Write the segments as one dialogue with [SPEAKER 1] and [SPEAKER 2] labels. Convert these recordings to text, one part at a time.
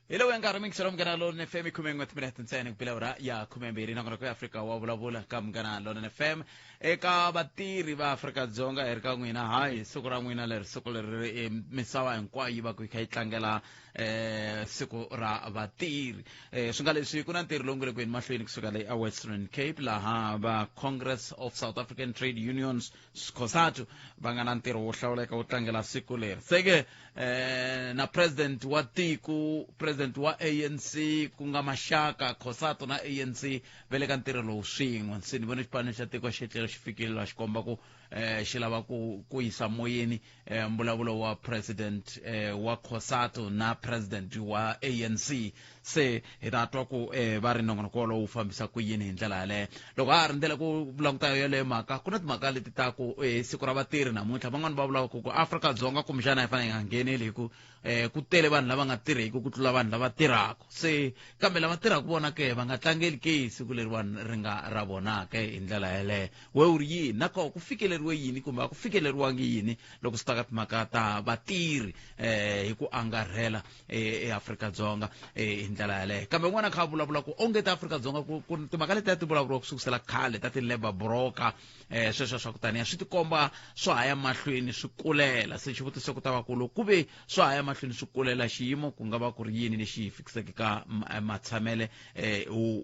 [SPEAKER 1] Hello nkarhi mingiselo mngana lona FM ikhumeni ngwethiminete ntsena kupila ura ya 12 nakona ku Africa wa vulavula ka mngana lona FM eka vatirhi va Afrika-Dzonga ri ka n'wina hayi siku ra n'wina leri siku leri misava hinkwayo yi va ku kha yi tlangela siku ra vatirhi swi nga leswi ku na ntirho lowu nga le kweni mahlweni kusuka le Western Cape laha va Congress of South African Trade Unions COSATU va nga na ntirho wo hlawuleka wo tlangela siku leri seke na president wa tiko president wa ANC ku nga Mashaka COSATU na ANC vele ka ntirho lowu swin'we se ni vona xipano xa tiko xi tlhela xi fikile la xi komba ku xi lava ku yisa moyeni mbulavulo wa president wa COSATU na president wa ANC se hi ta twa ku va ri nongonoko lowu fambisa ku yini hi ndlela yaleyo loko ha ri ndlela ku languta yaleyo mhaka ku na timhaka leti ta ku siku ra vatirhi namuntlha van'wani va vulaka ku Afrika-Dzonga kumbexana hi fanele hi nga ngheneli hi ku tele vanhu lava nga tirheki ku tlula vanhu lava tirhaka se kambe lava tirhaka vona ke va nga tlangeli ke siku leriwani ri nga ra vonaka hi ndlela yaleyo we u ri yini nako ku fikeleriwe yini kumbe a ku fikeleriwangi yini loko swi ta ka timhaka ta vatirhi hi ku angarhela eAfrika-Dzonga hi ndlela yaleyo kambe n'wana kha vulavula ku onge ta Afrika-Dzonga ku timhaka leti ti vulavuriwa ku sukusela khale ta ti-labor broker sweswo swa ku taniya swi tikomba swo haya mahlweni swi kulela se xivutiso ku ta va ku loko ku ve swo haya mahlweni swi kulela xiyimo ku nga va ku ri yini lexi hi fikiseke ka matshamele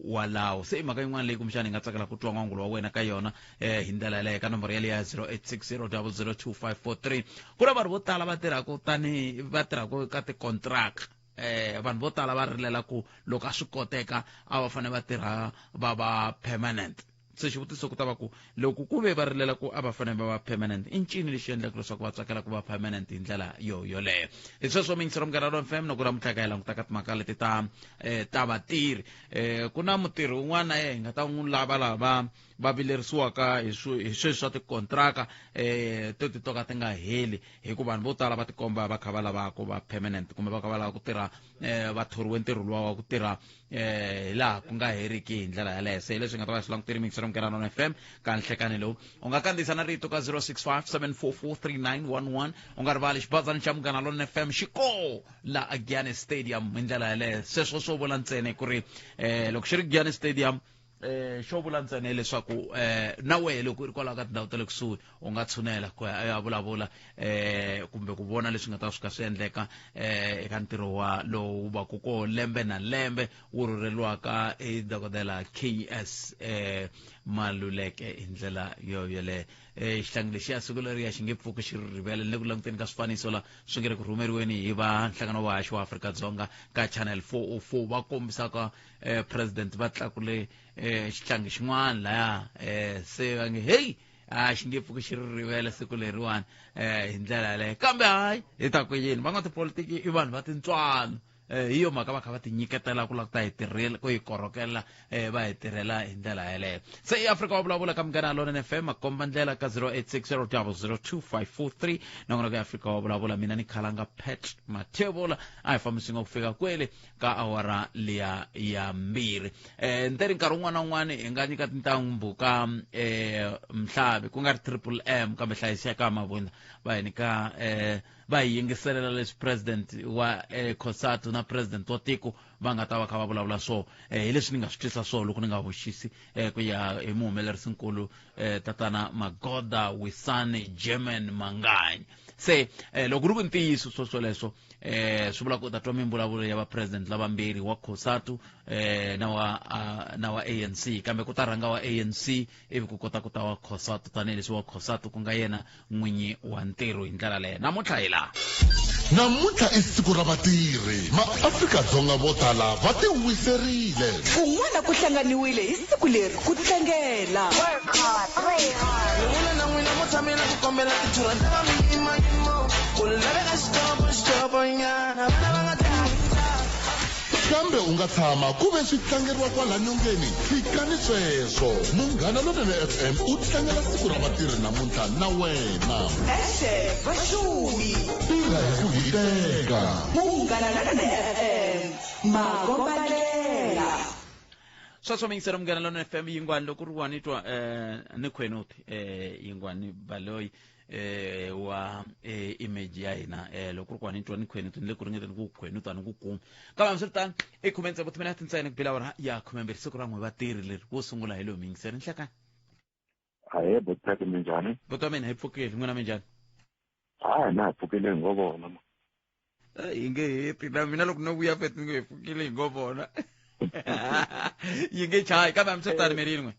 [SPEAKER 1] walawo se i mhaka yin'wana leyi kumbexana hi nga tsakela ku twa n'wangulo wa wena ka yona hi ndlela yaleyo ka nomboro yaleyo ya 0860002543 ku na vanhu vo tala va tirhaka ka ti-contract vanhu vo tala va rilela ku loko a swi koteka a va fanele va tirha va va permanent se xivutiso ku ta va ku loko ku ve va rilela ku a va fanele va va permanent i ncini lexi endlaka leswaku va tsakela ku va permanent hi ndlela yoleyo hi sweswo mingiselo mugara wa FM no ku ra mutlhaka hi languta ka timhaka leti ta vatirhi ku na mutirhi wun'wana hi nga ta n'wi lava lava va vilerisiwaka hi sweswi swa tikontraka to ti toka ti nga heli hikuva vanhu vo tala va tikomba va kha va lava ku va permanent kumbe va kha va lava ku tirha va thoriwe ntirho luwa wa ku tirha laha ku nga heriki hi ndlela yaleyo se leswi nga ta va swi langutile mingiselo mugara wa FM ka nhlekani lowu u nga kandziyisa na rito ka 0657443911 u nga rivali xibazana xa mugana lona FM xiko la Agiyani Stadium hi ndlela yaleyo sweswo swo vula ntsena ku ri loko xi ri Agiyani Stadium xo vula ntsena leswaku na wehe loko u ri kwalaho ka tindhawu ta le kusuhi u nga tshunela ku ya vulavula kumbe ku vona leswi nga ta swi ka swi endleka eka ntirho wa lowu va ku ko lembe na lembe wu rhurheriwaka dokodela KS Maluleke hi ndlela yoleyo xihlangi lexiya siku leriya xi nge pfuki xi rivele le ku languteni ka swifaniso la swi nge ri ku rhumeriweni hi va nhlangano wa haxi wa Afrika-Dzonga ka channel 404 va kombisaka president va tlakule xihlangi xin'wana laya se va nge hey xi nge pfuki xi rivele siku leriwani hi ndlela yaleyo kambe hayi hi ta ku yini van'watipolitiki i vanhu va tintswalo hi yo mhaka va kha va ti nyiketela ku lava ku ta hi tirhela ku hi korhokela va hi tirhela hi ndlela yaleyo se eAfrika wa vulavula ka mugana lona FM akomba ndlela ka 0860002543 nangona ka Afrika wa vulavula mina ni khalanga Pat Mathebola a hi fambisini ku fika kwele ka awara liya ya mbirhi nteri nkarhi wun'wana na wun'wana hi nga nyika tintambu ka Mhlavi ku nga ri Triple M kambe hlayiseka mavunda va hi nyika va hi yingiselela leswi president wa COSATU na president wa tiko va nga ta va kha va vulavula so hi leswi ni nga swi twisa so loko ni nga vuxisi ku ya hi muhumelerisinkulu tatana Magoda Wisani German Manganyi se loko ri ku ntiyiso swoleswo swi vula ku ta twa mimbulavulo ya va president lavambirhi wa COSATU na wa ANC kambe ku ta rhanga wa ANC ivi ku kota ku ta wa COSATU tanihileswi wa COSATU ku nga yena n'winyi wa ntirho hi ndlela leyo namuntlha hi laha
[SPEAKER 2] namuntlha i siku ra vatirhi maAfrika-Dzonga vo tala va ti wiserile
[SPEAKER 3] kun'wana ku hlanganiwile hi siku leri ku tlangela
[SPEAKER 2] kambe u nga tshama ku ve swi tlangeriwa kwala nyongeni fikani sweswo munghana lonene FM u tlangela siku ra vatirhi namuntlha na wena
[SPEAKER 3] vaxumi
[SPEAKER 2] tirha hi ku hiteka
[SPEAKER 3] munghana lonene FM makombalela
[SPEAKER 1] sweswo mingiselo mugana lona FM yingwani loko ri wanitwa ni khwenuti yingwani baloyi wa image ya hina loko ku ni twani khweni tun le ku ringeta ku khweni tani ku kuma kama msirtan e comments abo tumena tintsayini ku bila ya khumemberi siku ra n'we vatirhi leri wo sungula hi lo mingiseri nhleka
[SPEAKER 4] hayi botsaki minjhani
[SPEAKER 1] botwa mina hi pfukile n'wina minjhani
[SPEAKER 4] na hi pfukile ngovona
[SPEAKER 1] yi nge heti na mina loko no vuya feti ni nge hi pfukile hi ngovona yi nge chayi kambe msirtan meri rin'we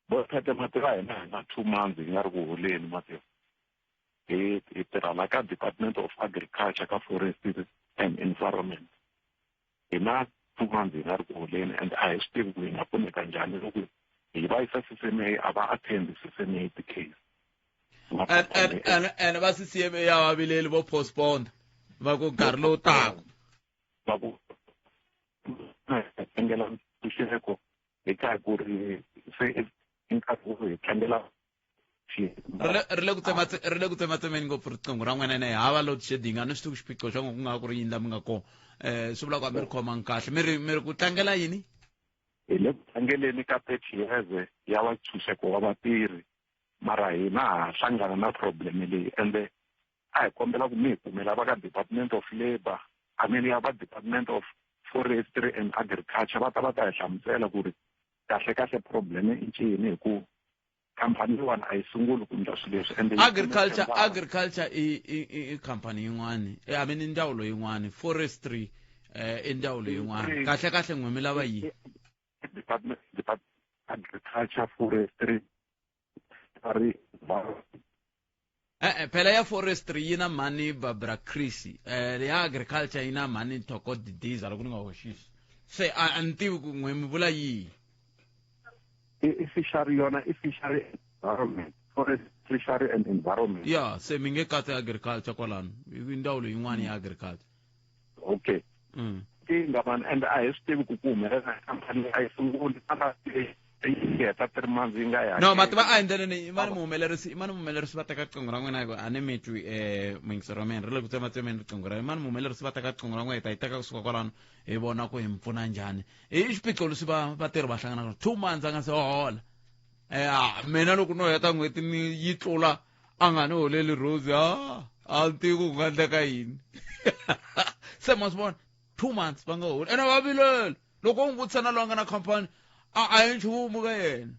[SPEAKER 4] botsaki matira hina hi na 2 months hi nga ri ku holeni matira hi tirha la ka Department of Agriculture ka Forestry and Environment hi na 2 months hi nga ri ku holeni and a hi swi tivi ku hi nga pfuneka njhani loko hi va yisa CCMA a va attend CCMA the case
[SPEAKER 1] and va CCMA ya vavileli vo postpone va ku nkarhi lowu taka
[SPEAKER 4] va ku engela ntshuxeko eka ku ri se nkarhi wo hi tlangela
[SPEAKER 1] ri le ku tsematsemeni ngopfu riqingho ra n'wena ene hava load shedding a ni swi tivi swiphiqo swa n'we ku nga ku ri yini la mi nga kona swi vula ku a mi ri khomangi kahle mi ri ku tlangela yini
[SPEAKER 4] hi le ku tlangeleni ka 30 years ya vatshunxeko wa vatirhi mara hina ha hlangana na problem leyi ende a hi kombela ku mi hi kumela va ka Department of Labour ya va Department of Forestry and Agriculture va ta hi hlamusela ku ri kahle problem i ncini hi ku khampani yin'wana a yi sunguli ku endla swilo leswi ende
[SPEAKER 1] agriculture i khampani yin'wani I mean ndzawulo yin'wani forestry i ndzawulo yin'wani kahle n'we mi lava yi
[SPEAKER 4] Department Agriculture Forestry
[SPEAKER 1] phela ya forestry yi na mani Barbara Creasy ya agriculture yi na mani Thoko Didiza loko ni nga hoxisi se a ni tivi ku n'we mi vula yihi
[SPEAKER 4] fishery environment forest fishery and environment
[SPEAKER 1] ya se mi nge katsi agriculture kwalano i ndawulo yin'wana ya agriculture
[SPEAKER 4] okay kinga man and a hi swi tivi ku humelela khampani a yi sunguli yi heta 3 months yi nga ya
[SPEAKER 1] no mativa a endleleni i mani muhumelerisi va teka riqingho ra n'wena a ni mi twi mingisero wa mina ri le ku tsematsemeni riqingho ra i mani muhumelerisi va teka riqingho ra n'wena hi teka kusuka kwalano hi vona ku hi mi pfuna njhani i xiphiqo leswi vatirhi va hlangana 2 months a nga se hola mina loko no heta n'hweti ni yi tlula a nga ni holeli rose a ni tivi ku nga endleka yini se ma swi vona 2 months va nga holi ene va vilela loko u n'wi vutisa na loyi a nga na khampani a hi nchumu ka yena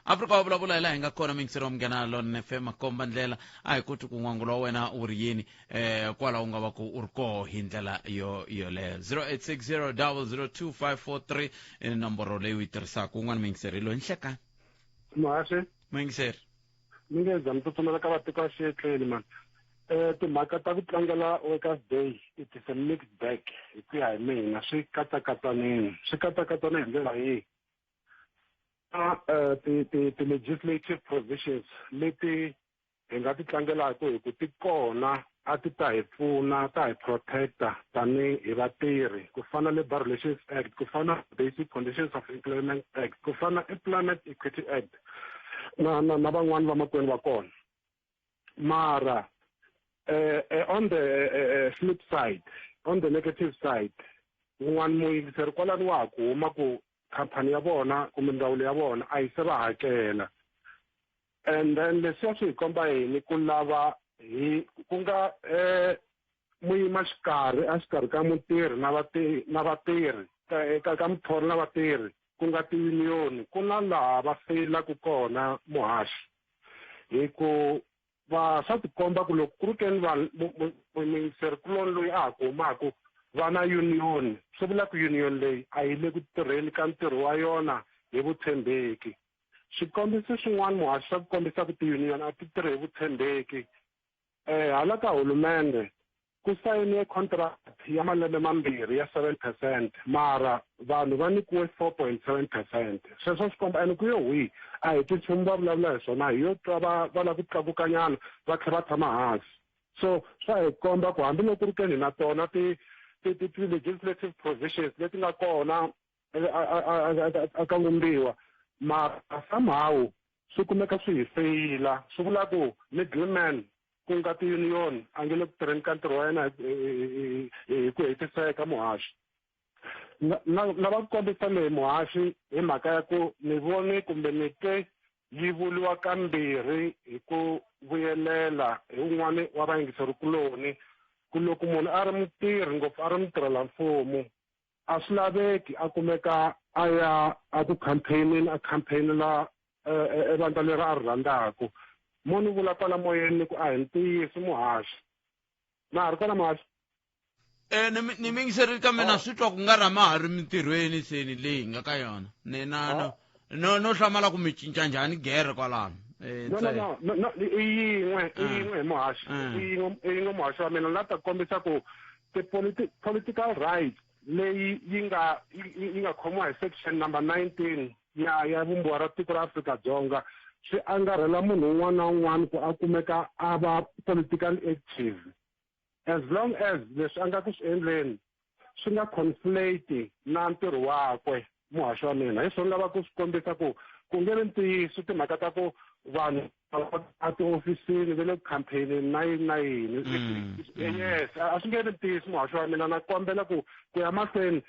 [SPEAKER 1] Afrika wa vulavula hi laha hi nga kona mingisero wa Munghana Lona FM makomba ndlela a hi koti ku n'wangula wa wena u ri yini kwalaho u nga va ku u ri koho hi ndlela yoleyo 0860 002 543 nomboro leyi u yi tirhisaka un'wana mingiseri hi loyi nhlekani
[SPEAKER 5] Mahashe
[SPEAKER 1] mingiseri
[SPEAKER 5] mi nge za mi tsutsumela ka vatiko a xiyetleli man timhaka ta ku tlangela Workers Day it is a mixed bag hi ku ya hi mina swi katsakatsanini hi ndlela yihi ti-legislative provisions leti hi nga ti tlangelaka hi ku ti kona a ti ta hi pfuna ta hi protecta tani hi vatirhi ku fana Labour Relations Act ku fana Basic Conditions of Employment Act ku fana Employment Equity Act na van'wani va makwenu va kona mara on the flip side on the negative side un'wana muyingiseri kwalani wa ha ku huma ku khampani ya vona kumbe ndzawulo ya vona a yi se va hakela and then leswiya swi hi komba yini ku lava ku nga muyima xikarhi ka mutirhi na vatirhi ka muthori na vatirhi ku nga ti-union ku na laha va feyilaka kona muhaxi hi ku swa tikomba ku loko ku ri ke ni muyingiserikuloni loyi a ha ku humaka va na union swi vula ku union leyi a yi le ku tirheni ka ntirho wa yona hi vutshembeki swikombiso swin'wana muhaxi swa ku kombisa ku ti-union a ti tirhi hi vutshembeki hala ka hulumende ku sayiniwe contract ya malembe mambirhi ya 7% mara vanhu va nyikiwe 4.7%. Sweswo swi komba ene ku yo wihi a hi tinchumu va vulavula hi swona hi yo twa va lava ku tlakukanyana va tlhela va tshama hansi. So swa hi komba ku hambiloko ri ke ni na tona ti-legislative provisions leti nga kona aka vumbiwa mara somehow swi kumeka swi hi feyila swi vula ku middleman ku nga ti-union a nge le ku tirheni ka ntirho wa yena hi ku hetiseka muhaxi na va ku kombisa leyi muhaxi hi mhaka ya ku ni vone kumbe ni twe yi vuliwa kambirhi hi ku vuyelela hi un'wana wa vayingiserikuloni ku loko munhu a ri mutirhi ngopfu a ri mutirhela mfumo a swi laveki a kumeka a ya a ku campaignini a campaignela vandla leri a ri rhandzaka munhu vula kwala moyeni ku a hi ntiyiso muhaxi na ha ri kona muhaxi
[SPEAKER 1] ni mingiserile ka mina swi twa ku nga ri ma ha ri mintirhweni seni leyi nga ka yona no hlamala ku mi cinca njhani gere kwalano
[SPEAKER 5] no i yin'we muhaxi i yin'we muhaxi wa mina na ta kombisa ku political rights leyi yi nga khomiwa hi section number 19 ya vumbiwa ra tiko ra Afrika-Dzonga swi angarhela munhu un'wana na un'wana ku a kumeka a va political active as long as leswi a nga ku swi endleni swi nga conflate na ntirho wakwe muhaxi wa mina hi swona lava ku swi kombisa ku nge ri ntiyiso timhaka ta ku vanhu a tiofisini ve le ku campaigneni na yini yes a swi nge ri ntiyiso muhaxi wa mina na kombela ku ya mahlweni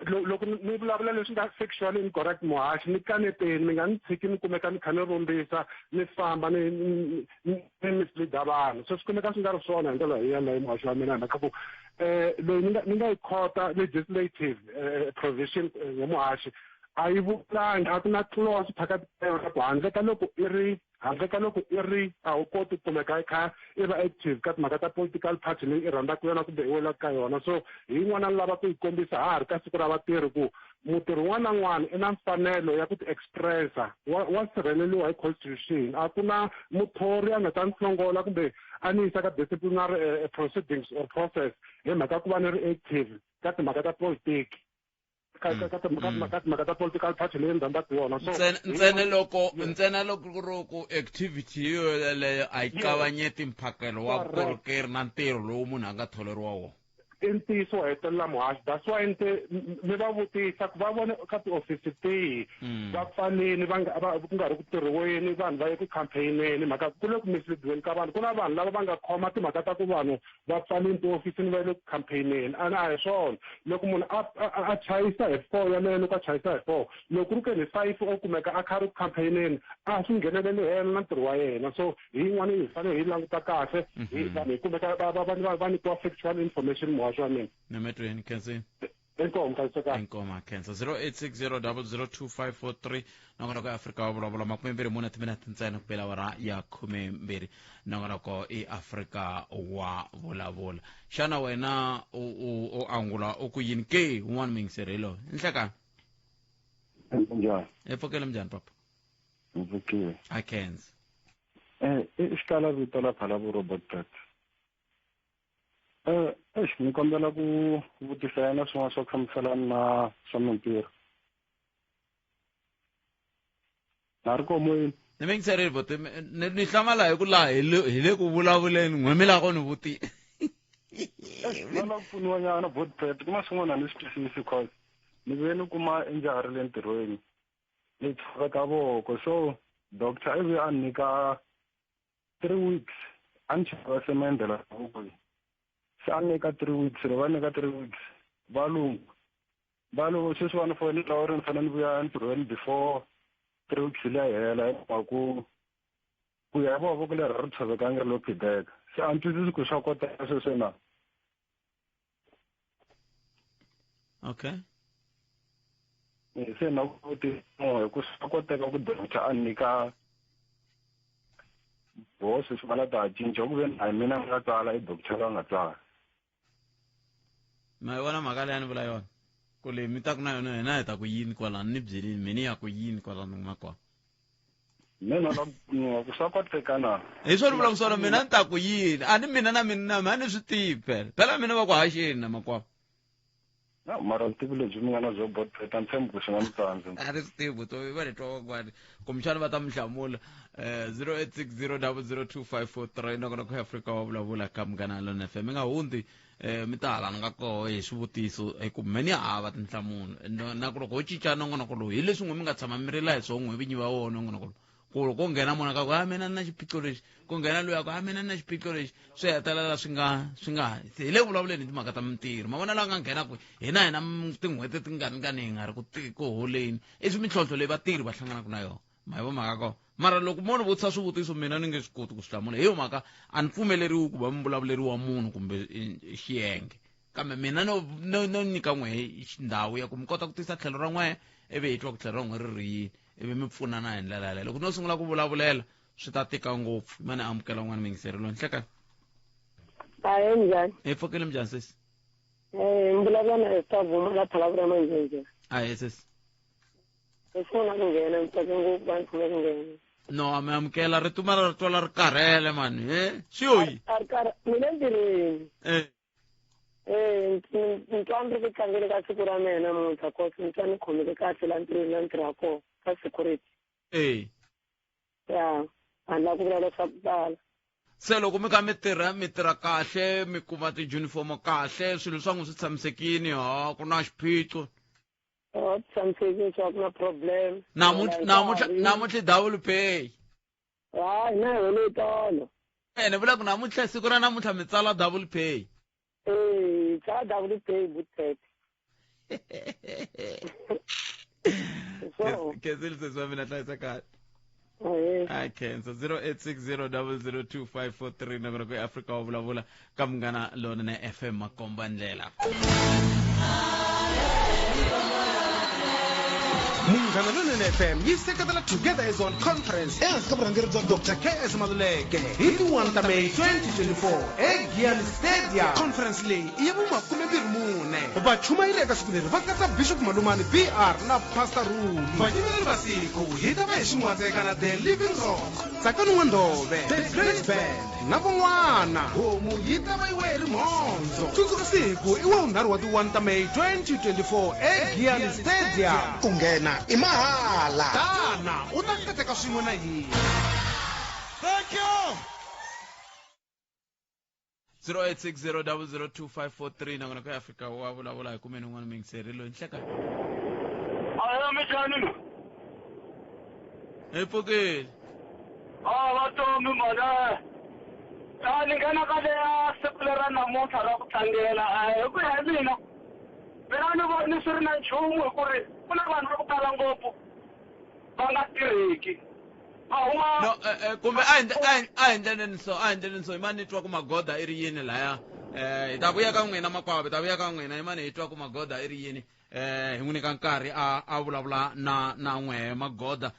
[SPEAKER 5] loko ni vulavula leswi nga sexually incorrect muhaxi ni kaneteni mi nga ni tshiki ni kumeka ni kha ni rumbisa ni famba ni misleada vanhu so swi kumeka swi nga ri swona hi ndlela yaleyo muhaxi wa mina hi mhaka ku leyi ni nga yi khota legislative provision ya muhaxi a yi vulangi a ku na clause phakathi ka yona ku handle ka loko i ri a wu koti ku kumeka i kha i va active ka timhaka ta political party leyi i rhandzaka yona kumbe i welaka ka yona so hi yin'wana ni lava ku yi kombisa ha ri ka siku ra vatirhi ku mutirhi un'wana na un'wana i na mfanelo ya ku ti-expressa wa sirheleliwa hi constitution a ku na muthori a nga ta ni hlongola kumbe a ni yisa ka disciplinary proceedings or process hi mhaka ku va ni ri active ka timhaka ta politiki ka timhaka ta political party leyi ni rhandzaka yona so
[SPEAKER 1] ntsena loko ku ri ku activity yoyeleyo a yi kavanyeti mphakelo wa vukorhokeri na ntirho lowu munhu a nga tholeriwa wona
[SPEAKER 5] i ntiyiso wo hetelela muhaxi that's why ni va vutisa ku va vona ka tiofisi tihi va pfalini ku nga ri ku tirhiweni vanhu va ye ku campaigneni mhaka ku le ku misleadweni ka vanhu ku na vanhu lava va nga khoma timhaka ta ku vanhu va pfalini tiofisini va ye le ku campaigneni a hi swona loko munhu a chayisa hi 4 yaleyo loko a chayisa hi 4 loko ku ri ke ni 5 o kumeka a kha ri ku campaigneni a swi ngheneleli helo na ntirho wa yena so hi yin'wana hi fanele hi languta kahle vanhu hi kumeka va nyikiwa factual information muhaxi wa mina
[SPEAKER 1] Nametweni Kensi.
[SPEAKER 5] Inkomo
[SPEAKER 1] Kensa 0860002543 nongona ko Africa wa vulavula makumembiri muna timinati ntsena kupela wara ya khumembiri nongona ko Africa wa vulavula xana wena o angula o ku yini ke un'wana mingiserelo nhlekani
[SPEAKER 4] njani
[SPEAKER 1] epfokela mjani papa
[SPEAKER 4] mvukiwe
[SPEAKER 1] a Kensa
[SPEAKER 4] isikala vito la phala vu Robert ni kombela ku vutisa yena swin'wana swa ku fambiselana na swa mintirho na ri komoyini
[SPEAKER 1] ni mingiserelo bote ni hlamala hi ku laha hi le ku vulavuleni n'wemela ko ni vuti
[SPEAKER 4] na ku pfuniwa nyana botpet kuma swin'wana ni swi twisisi cause ni ve ni kuma enjari le ntirhweni ni tshuka ka voko so doctor ivi a nyika 3 weeks a ni chava semendela voko se a nyika 3 weeks va nyika 3 weeks valungu sweswi va ni fonela u ri ni fanele ni vuya ntirhweni before 3 weeks liya hela hi mhaka ku ya hi voko leri ri tshovekangi lo khideka se a ni twisisi ku swa koteka sweswi na
[SPEAKER 1] okay
[SPEAKER 4] se na ku hi ku swa koteka ku doctor a nyika bosi swi vana ta cinca ku ve a hi mina nga tsala i doctor a nga tsala
[SPEAKER 1] ma vona mhaka leyi ni vula yona ku leyi mi ta ku na yona hina hi ta ku yini kwalano ni byelini mini ya ku yini kwalano makwa
[SPEAKER 4] mina ku swa koteka na
[SPEAKER 1] hi swona vula ku swona mina ni ta ku yini a ni mina na mina a ni swi tivi phela mina va ku haxeni na makwa
[SPEAKER 4] na mara vutivi lebyi mi nga na byo botpeta ni tshembi ku swi nga mi tsandzi
[SPEAKER 1] a ni swi tivi vutomi va ni twa kwani kumbexana va ta mi hlamula 0860002543 nakona ku Africa wa vulavula ka Munghana Lonene FM mi nga hundzi mi ta halana nga koho hi swivutiso hi ku meni hava tinhlamulo na ku loko ho cinca nongonoko lowu hi leswi n'we mi nga tshama mi rila hi swona n'we vinyi va wona nongonoko lowu ku loko nghena munhu ka ku mina na xiphiqo lexi ku nghena loyi a ku mina na xiphiqo lexi swi hetelela swi nga hi le vulavuleni hi timhaka ta mintirho ma vona lawa nga nghena ku hina tin'hweti tingani hi nga ri ku holeni i swi mintlhontlho leyi vatirhi va hlanganaka na yona ma maka ko mara loko munhu vutisa swivutiso mina ni nge swi koti ku swi hlamula hi yo mhaka a ni pfumeleriwi ku va muvulavuleri wa munhu kumbe xiyenge kambe mina no nyika n'we ndhawu ya ku mi kota ku tisa tlhelo ra n'we ivi hi twa ku tlhelo ra n'we ri ri yini ivi mi pfunana hi ndlela yaleyo loko no sungula ku vulavulela swi ta tika ngopfu mane amukela n'wana mi yingiserile nhleka
[SPEAKER 6] hayi njhani
[SPEAKER 1] hi pfukile mi njhani sesi
[SPEAKER 6] mvulavula na Estavuma la Phalabula manjhenjhe
[SPEAKER 1] hayi sesi
[SPEAKER 6] sifuna ku nghena mitsake ngopfu vanhu funa ku nghena
[SPEAKER 1] no mi amukela ri tumela ri twala ri karhele mani swi yoyi
[SPEAKER 6] mina ntirhweni ntswani ri ku tlangele ka siku ra mina namuntlha cause ntswani ni khomeke kahle la ntirhweni la ni tirha kona ka security ya handla ku vulavula swa ku tala
[SPEAKER 1] se loko mi kha mi tirha kahle mi kuma tijunifomo kahle swilo swa n'wi swi tshamisekini ku na xiphiqo
[SPEAKER 6] tshamisekini swa ku na problem
[SPEAKER 1] namuntlha double pay
[SPEAKER 6] hayi na helo tolo
[SPEAKER 1] ni vula ku namuntlha siku ra namuntlha mi tsala double pay
[SPEAKER 6] tsala double pay butet so
[SPEAKER 1] kenzeli sesi wa mina hlayisa kahle khensa 0860002543 nagona ku Africa wa vulavula ka Munghana Lonene FM makomba ndlela
[SPEAKER 7] Munghana Lonene FM yi seketela Together is on conference ehansi ka vurhangeri bya Dr. KS Maluleke hi ti 1 ta May 2024 eGiyani Stadium. Conference leyi i ya vu24 vachumayeli eka siku leri va katsa Bishop Malumani BR na Pastor Rudi. Vayimeri va siku hi ta va hi xin'watseka na The Living Rock, Tsakani N'wandove, The Great Band na van'wana. Homu yi ta va yi weri mhondzo. Tsundzuka siku i wavunharhu wa ti 1 ta May 2024 eGiyani Stadium.
[SPEAKER 8] Ku nghena i mahala.
[SPEAKER 7] Tana u ta kateka swin'we na hina.
[SPEAKER 8] Thank you.
[SPEAKER 1] 0860002543 nagona ku Africa wa vulavula hi kumeni n'wana mi yingiserile nhleka
[SPEAKER 4] mi njhani
[SPEAKER 1] hi pfukile
[SPEAKER 4] vatomi mona ni nghena ka leya siku lera namuntlha ra ku tlangela hi ku ya hi mina ni voni swi ri na nchumu hi ku ri ku na vanhu va ku tala ngopfu va nga tirheki
[SPEAKER 1] no kumbe a hi ndleleni so hi mani ni twa ku magoda i ri yini laya hi ta vuya ka n'wina makwavo hi ta vuya ka n'wina hi mani hi twa ku magoda i ri yini hi n'wi nyika nkarhi a vulavula na n'we magoda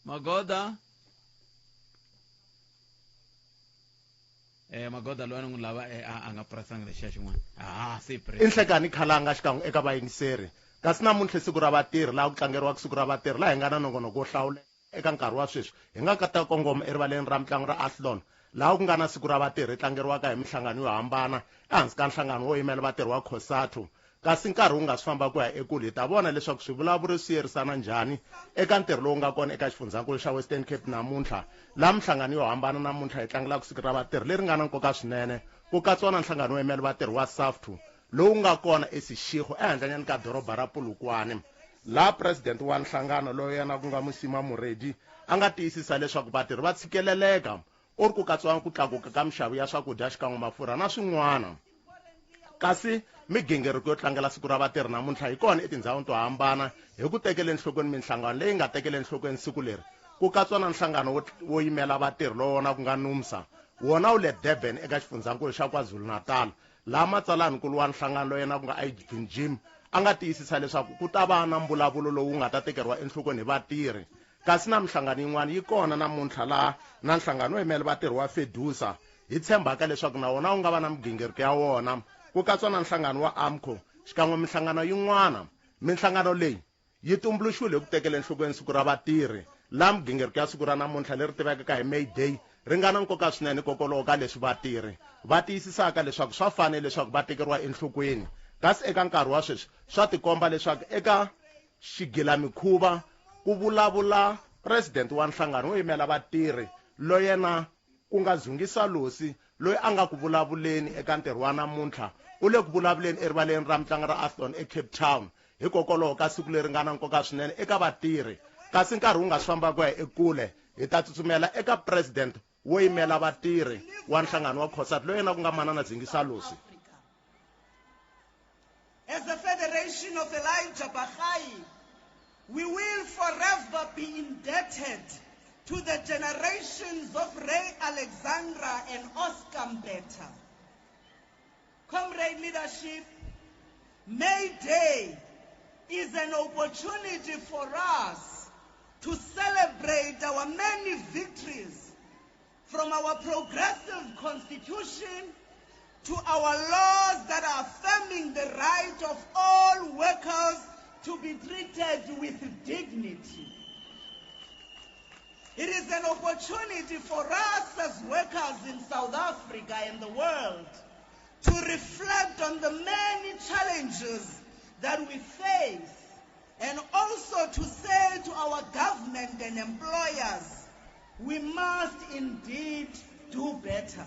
[SPEAKER 1] magoda magoda loyi ni n'wi lava a nga purasanga lexiya xin'wana se
[SPEAKER 8] I nhlekani khalanga xikan'we eka vayingiseri kasi namuntlha siku ra vatirhi laha ku tlangeriwaka siku ra vatirhi laha hi nga na nongonoko wo hlawula eka nkarhi wa sweswi hi nga kota kongoma erivaleni ra mitlangu ra Athlon laha ku nga na siku ra vatirhi tlangeriwaka hi mihlangano yo hambana ehansi ka nhlangano wo yimela vatirhi wa COSATU kasi nkarhi wu nga swi famba ku ya ekule hi ta vona leswaku swivulavuri swi yerisana njhani eka ntirho lowu nga kona eka xifundzhankulu xa Western Cape namuntlha laha mihlangano yo hambana namuntlha hi tlangelaka siku ra vatirhi leri nga na nkoka swinene ku katsiwa na nhlangano wo yimela vatirhi wa SAFTU lowu nga kona eSeshego ehandlanyani ka doroba ra Polokwane laha president wa nhlangano loyi yena ku nga Musima Muredi a nga tiyisisa leswaku vatirhi va tshikeleleka or ku katsiwa ku tlakuka ka mixavo ya swakudya xikan'we mafurha na swin'wana kasi migingiriko yo tlangela siku ra vatirhi namuntlha hi kona etindhawini to hambana hi ku tekela enhlokweni minhlangano leyi nga tekela enhlokweni siku leri ku katsiwa na nhlangano wo yimela vatirhi lowu wona ku nga NUMSA wona wu le Durban eka xifundzhankulu xa KwaZulu-Natal laha matsalankulu wa nhlangano loyi yena ku nga Ivan Jim a nga tiyisisa leswaku ku ta va na mbulavulo lowu nga ta tekeriwa enhlokweni hi vatirhi kasi na mihlangano yin'wana yi kona namuntlha laha na nhlangano wo yimela vatirhi wa FEDUSA hi tshembaka leswaku na wona wu nga va na migingiriko ya wona ku katsiwa na nhlangano wa AMCO xikan'we mihlangano yin'wana minhlangano leyi yi tumbuluxiwile hi ku tekela enhlokweni siku ra vatirhi laha migingiriko ya siku ra namuntlha leri tivekaka hi May Day ri nga na nkoka swinene kokolowo ka leswi vatirhi va tiyisisaka leswaku swa fanele leswaku va tekeriwa enhlokweni kasi eka nkarhi wa sweswi swa tikomba leswaku eka xigilamikhuva ku vulavula president wa nhlangano wo yimela vatirhi loyi yena ku nga Zungisa Losi loyi a nga ku vulavuleni eka ntirho wa namuntlha u le ku vulavuleni erivaleni ra mitlangu ra Athlon eCape Town hikokwalaho ka siku leri nga na nkoka swinene eka vatirhi kasi nkarhi wu nga swi famba ku ya ekule hi ta tsutsumela eka president wo yimela vatirhi wa nhlangano wa COSATU loyi yena ku nga manana Zungisa Losi.
[SPEAKER 3] As the Federation of the Light
[SPEAKER 9] Jabachai, we will forever be indebted to the generations of Ray Alexandra and Oscar Mbeta. Comrade leadership, May Day is an opportunity for us to celebrate our many victories, from our progressive constitution to our laws that are affirming the right of all workers to be treated with dignity. It is an opportunity for us as workers in South Africa and the world to reflect on the many challenges that we face, and also to say to our government and employers, we must indeed do better.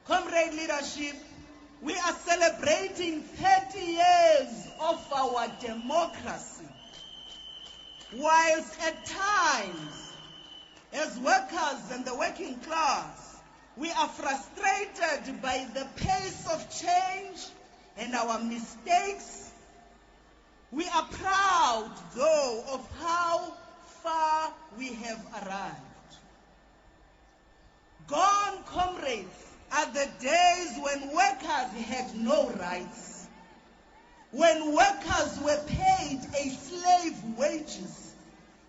[SPEAKER 9] Comrade leadership, we are celebrating 30 years of our democracy, whilst at times, as workers and the working class, we are frustrated by the pace of change and our mistakes. We are proud, though, of how far we have arrived. Gone, comrades, are the days when workers had no rights, when workers were paid a slave wages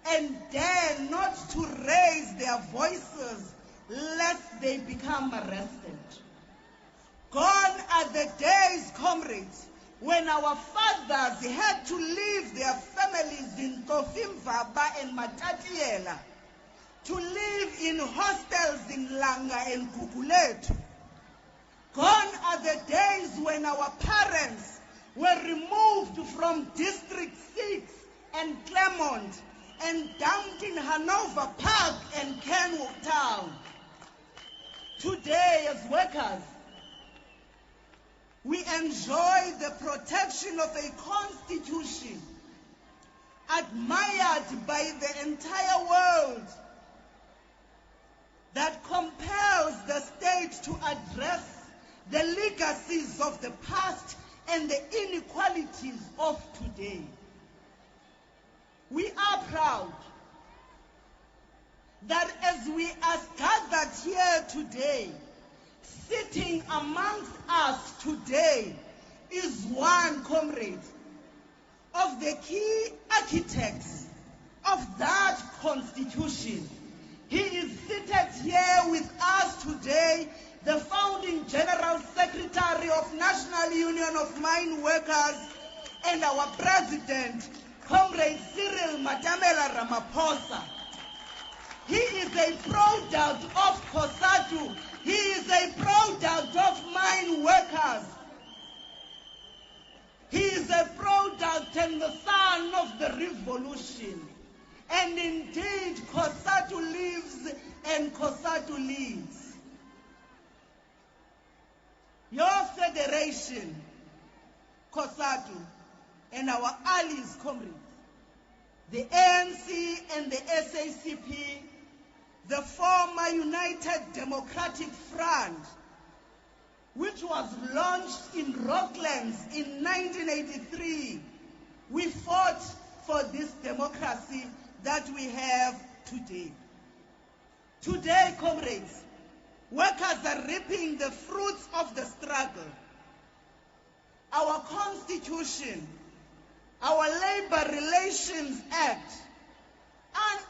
[SPEAKER 9] and dare not to raise their voices lest they become arrested. Gone are the days, comrades, when our fathers had to leave their families in Tofimvaba and Matatiela to live in hostels in Langa and Guguletu. Gone are the days when our parents were removed from District 6 and Claremont and dumped in Hanover Park and Kenwood Town. Today, as workers, we enjoy the protection of a constitution admired by the entire world that compels the state to address the legacies of the past and the inequalities of today. We are proud that as we are gathered here today, sitting amongst us today is one, comrade, of the key architects of that constitution. He is seated here with us today, the founding General Secretary of National Union of Mine Workers and our President, Comrade Cyril Matamela Ramaphosa. He is a product of COSATU. He is a product of mine workers. He is a product and the son of the revolution. And indeed, COSATU lives and COSATU leads. Your federation, COSATU, and our allies, comrades, the ANC and the SACP, the former United Democratic Front, which was launched in Rocklands in 1983, we fought for this democracy that we have today. Today, comrades, workers are reaping the fruits of the struggle. Our Constitution, our Labor Relations Act,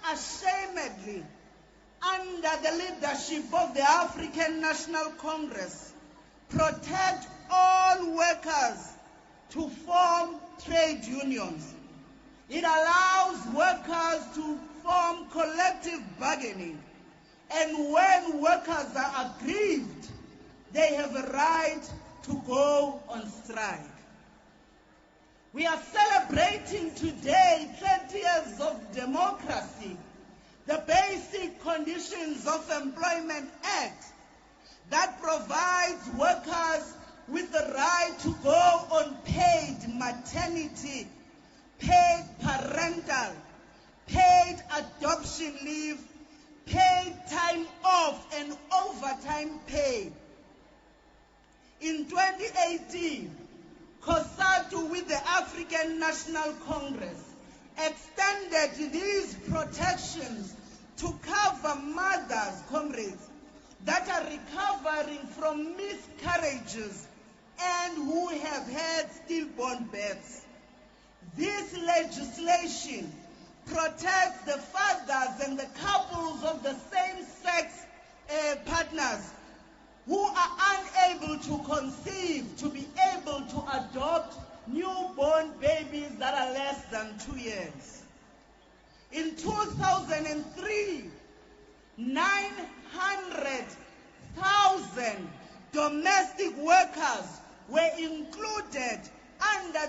[SPEAKER 9] unashamedly, under the leadership of the African National Congress, protect all workers to form trade unions. It allows workers to form collective bargaining. And when workers are aggrieved, they have a right to go on strike. We are celebrating today 30 years of democracy, the Basic Conditions of Employment Act that provides workers with the right to go on paid maternity, paid parental, paid adoption leave, paid time off and overtime pay. In 2018, COSATU with the African National Congress extended these protections to cover mothers, comrades, that are recovering from miscarriages and who have had stillborn births. This legislation protects the fathers and the couples of the same-sex partners who are unable to conceive, to be able to adopt newborn babies that are less than 2 years. In 2003, 900,000 domestic workers were included under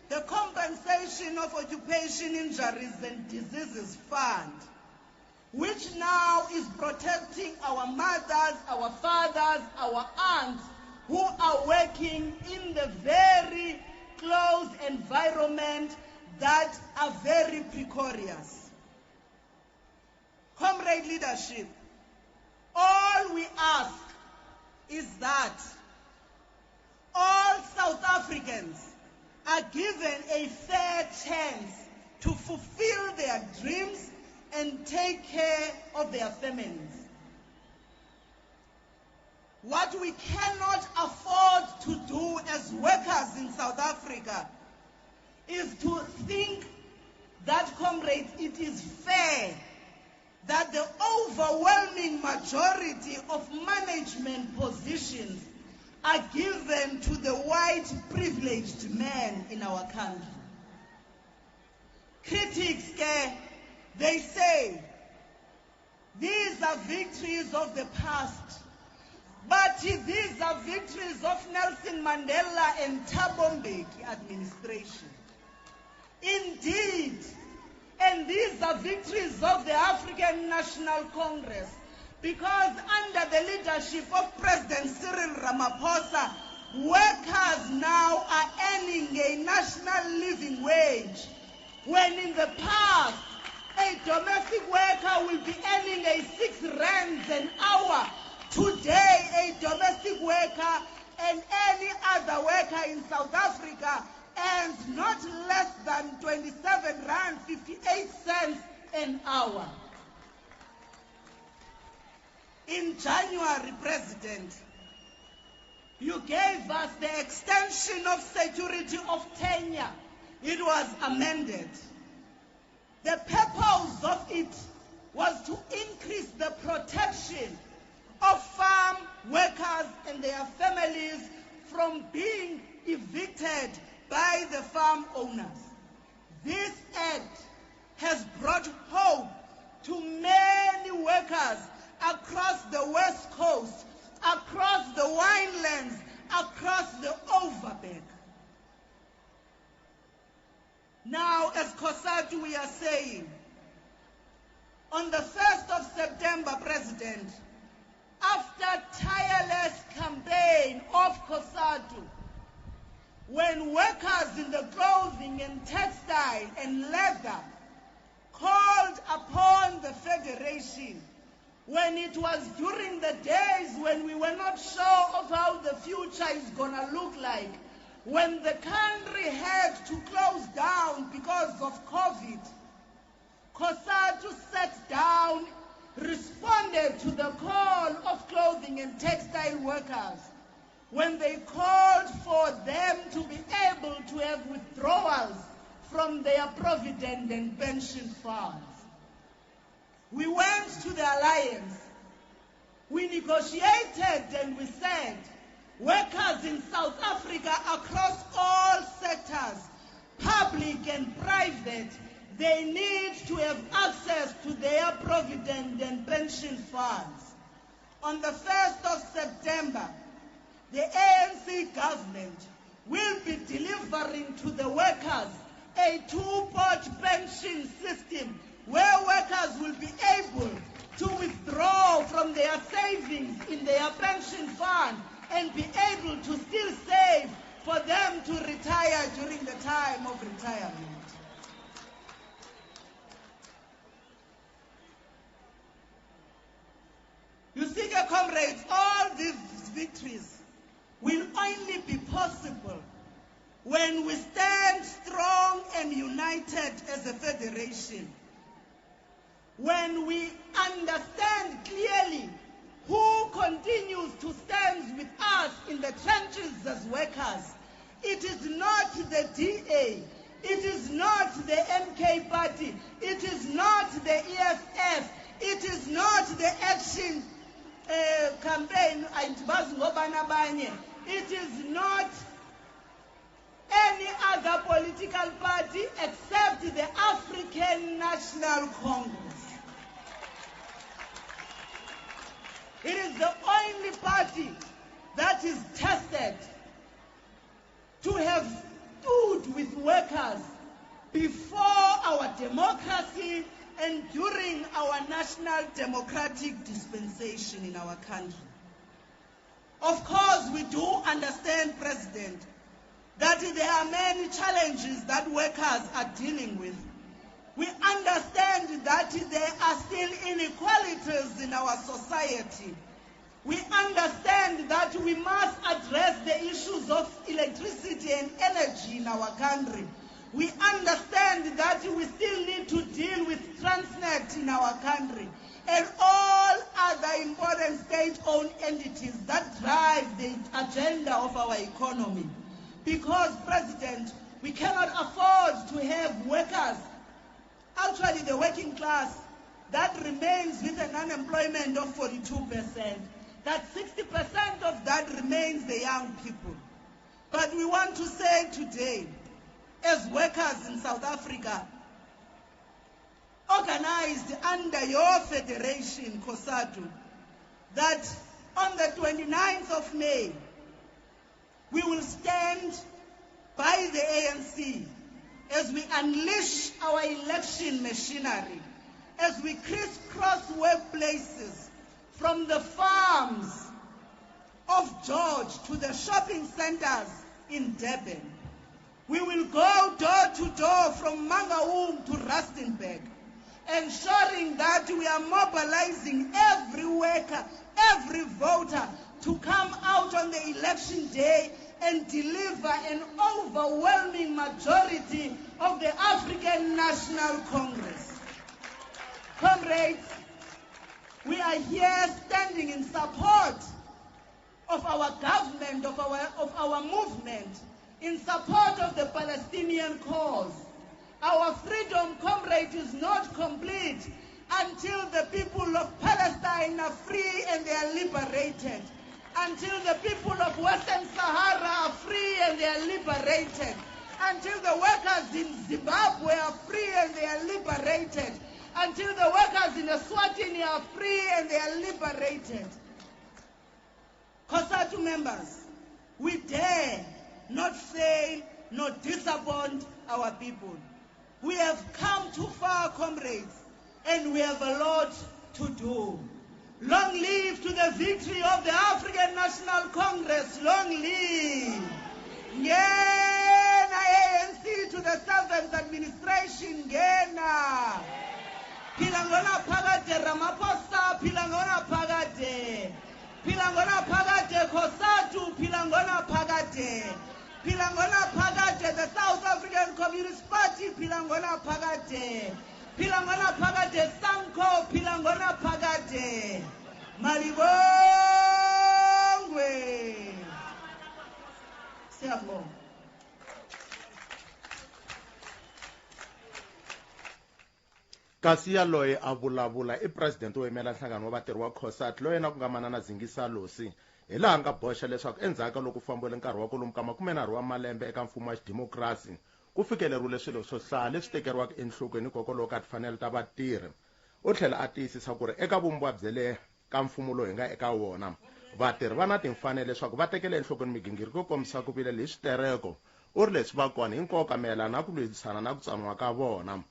[SPEAKER 9] the Compensation of Occupation Injuries and Diseases Fund, which now is protecting our mothers, our fathers, our aunts who are working in the very close environment that are very precarious. Comrade leadership, all we ask is that all South Africans are given a fair chance to fulfill their dreams and take care of their families. What we cannot afford to do as workers in South Africa is to think that, comrades, it is fair that the overwhelming majority of management positions are given to the white privileged men in our country. Critics, they say these are victories of the past, but these are victories of Nelson Mandela and Thabo Mbeki administration. Indeed, and these are victories of the African National Congress, because under the leadership of President Cyril Ramaphosa, workers now are earning a national living wage, when in the past, a domestic worker will be earning a 6 rands an hour. Today, a domestic worker and any other worker in South Africa earns not less than 27 rand 58 cents an hour. In January, President, you gave us the extension of security of tenure. It was amended. The purpose of it was to increase the protection of farm workers and their families from being evicted by the farm owners. This act has brought hope to many workers across the West Coast, across the winelands, across the Overberg. Now, as COSATU, we are saying, on the 1st of September, President, after tireless campaign of COSATU, when workers in the clothing and textile and leather called upon the Federation, when it was during the days when we were not sure of how the future is going to look like, when the country had to close down because of COVID, COSATU sat down, responded to the call of clothing and textile workers when they called for them to be able to have withdrawals from their provident and pension funds. We went to the alliance, we negotiated, and we said, workers in South Africa across all sectors, public and private, they need to have access to their provident and pension funds. On the 1st of September, the ANC government will be delivering to the workers a two-pot pension system where workers will be able to withdraw from their savings in their pension fund and be able to still save for them to retire during the time of retirement. You see, comrades, all these victories will only be possible when we stand strong and united as a federation. When we understand clearly who continues to stand with us in the trenches as workers. It is not the DA, it is not the MK party, it is not the EFF, it is not the Action campaign, it is not any other political party except the African National Congress. It is the only party that is tested to have stood with workers before our democracy and during our national democratic dispensation in our country. Of course, we do understand, President, that there are many challenges that workers are dealing with. We understand that there are still inequalities in our society. We understand that we must address the issues of electricity and energy in our country. We understand that we still need to deal with Transnet in our country and all other important state-owned entities that drive the agenda of our economy. Because, President, we cannot afford to have workers, actually the working class, that remains with an unemployment of 42%. That 60% of that remains the young people. But we want to say today, as workers in South Africa, organized under your federation, COSATU, that on the 29th of May, we will stand by the ANC as we unleash our election machinery, as we crisscross workplaces from the farms of George to the shopping centers in Durban. We will go door to door from Mangaung to Rustenburg, ensuring that we are mobilizing every worker, every voter to come out on the election day and deliver an overwhelming majority of the African National Congress. Comrades, we are here standing in support of our government, of our movement, in support of the Palestinian cause. Our freedom, comrade, is not complete until the people of Palestine are free and they are liberated. Until the people of Western Sahara are free and they are liberated. Until the workers in Zimbabwe are free and they are liberated. Until the workers in Eswatini are free and they are liberated. COSATU members, we dare not fail nor disappoint our people. We have come too far, comrades, and we have a lot to do. Long live to the victory of the African National Congress. Long live. Ngena ANC to the 7th administration. Ngena. Pilangona Pagade Ramaphosa, Pilangona Pagade. Pilangona Pagade COSATU, Pilangona Pagade. Pilangona Pagade, the South African Communist Party, Pilangona Pagade. Pilangona Pagade Sanko, Pilangona Pagade. Malibongwe. Siyabonga.
[SPEAKER 8] kasi yaloye a vulavula i president wo yimela nhlangano wa vatirhi wa COSATU loyi na ku nga manana Zingisa Losi hi laha nga boxa leswaku endzhaku loko fambile nkarhi wa kwalomu ka 30 wa malembe eka mfumo wa xidemokirasi ku fikeleriwile swilo swo hlaya leswi tekeriwaka enhlokweni hikokwalaho ka timfanelo ta vatirhi. U tlhela a tiyisisa ku ri eka vumbiwa bya le ka mfumo lowu hi nga eka wona vatirhi va na timfanelo leswaku va tekela enhlokweni migingiriko yo kombisa ku vilela hi switereko. U ri leswi va kona hi nkoka mayelana na ku lwisana na ku tsaniwa ka vona.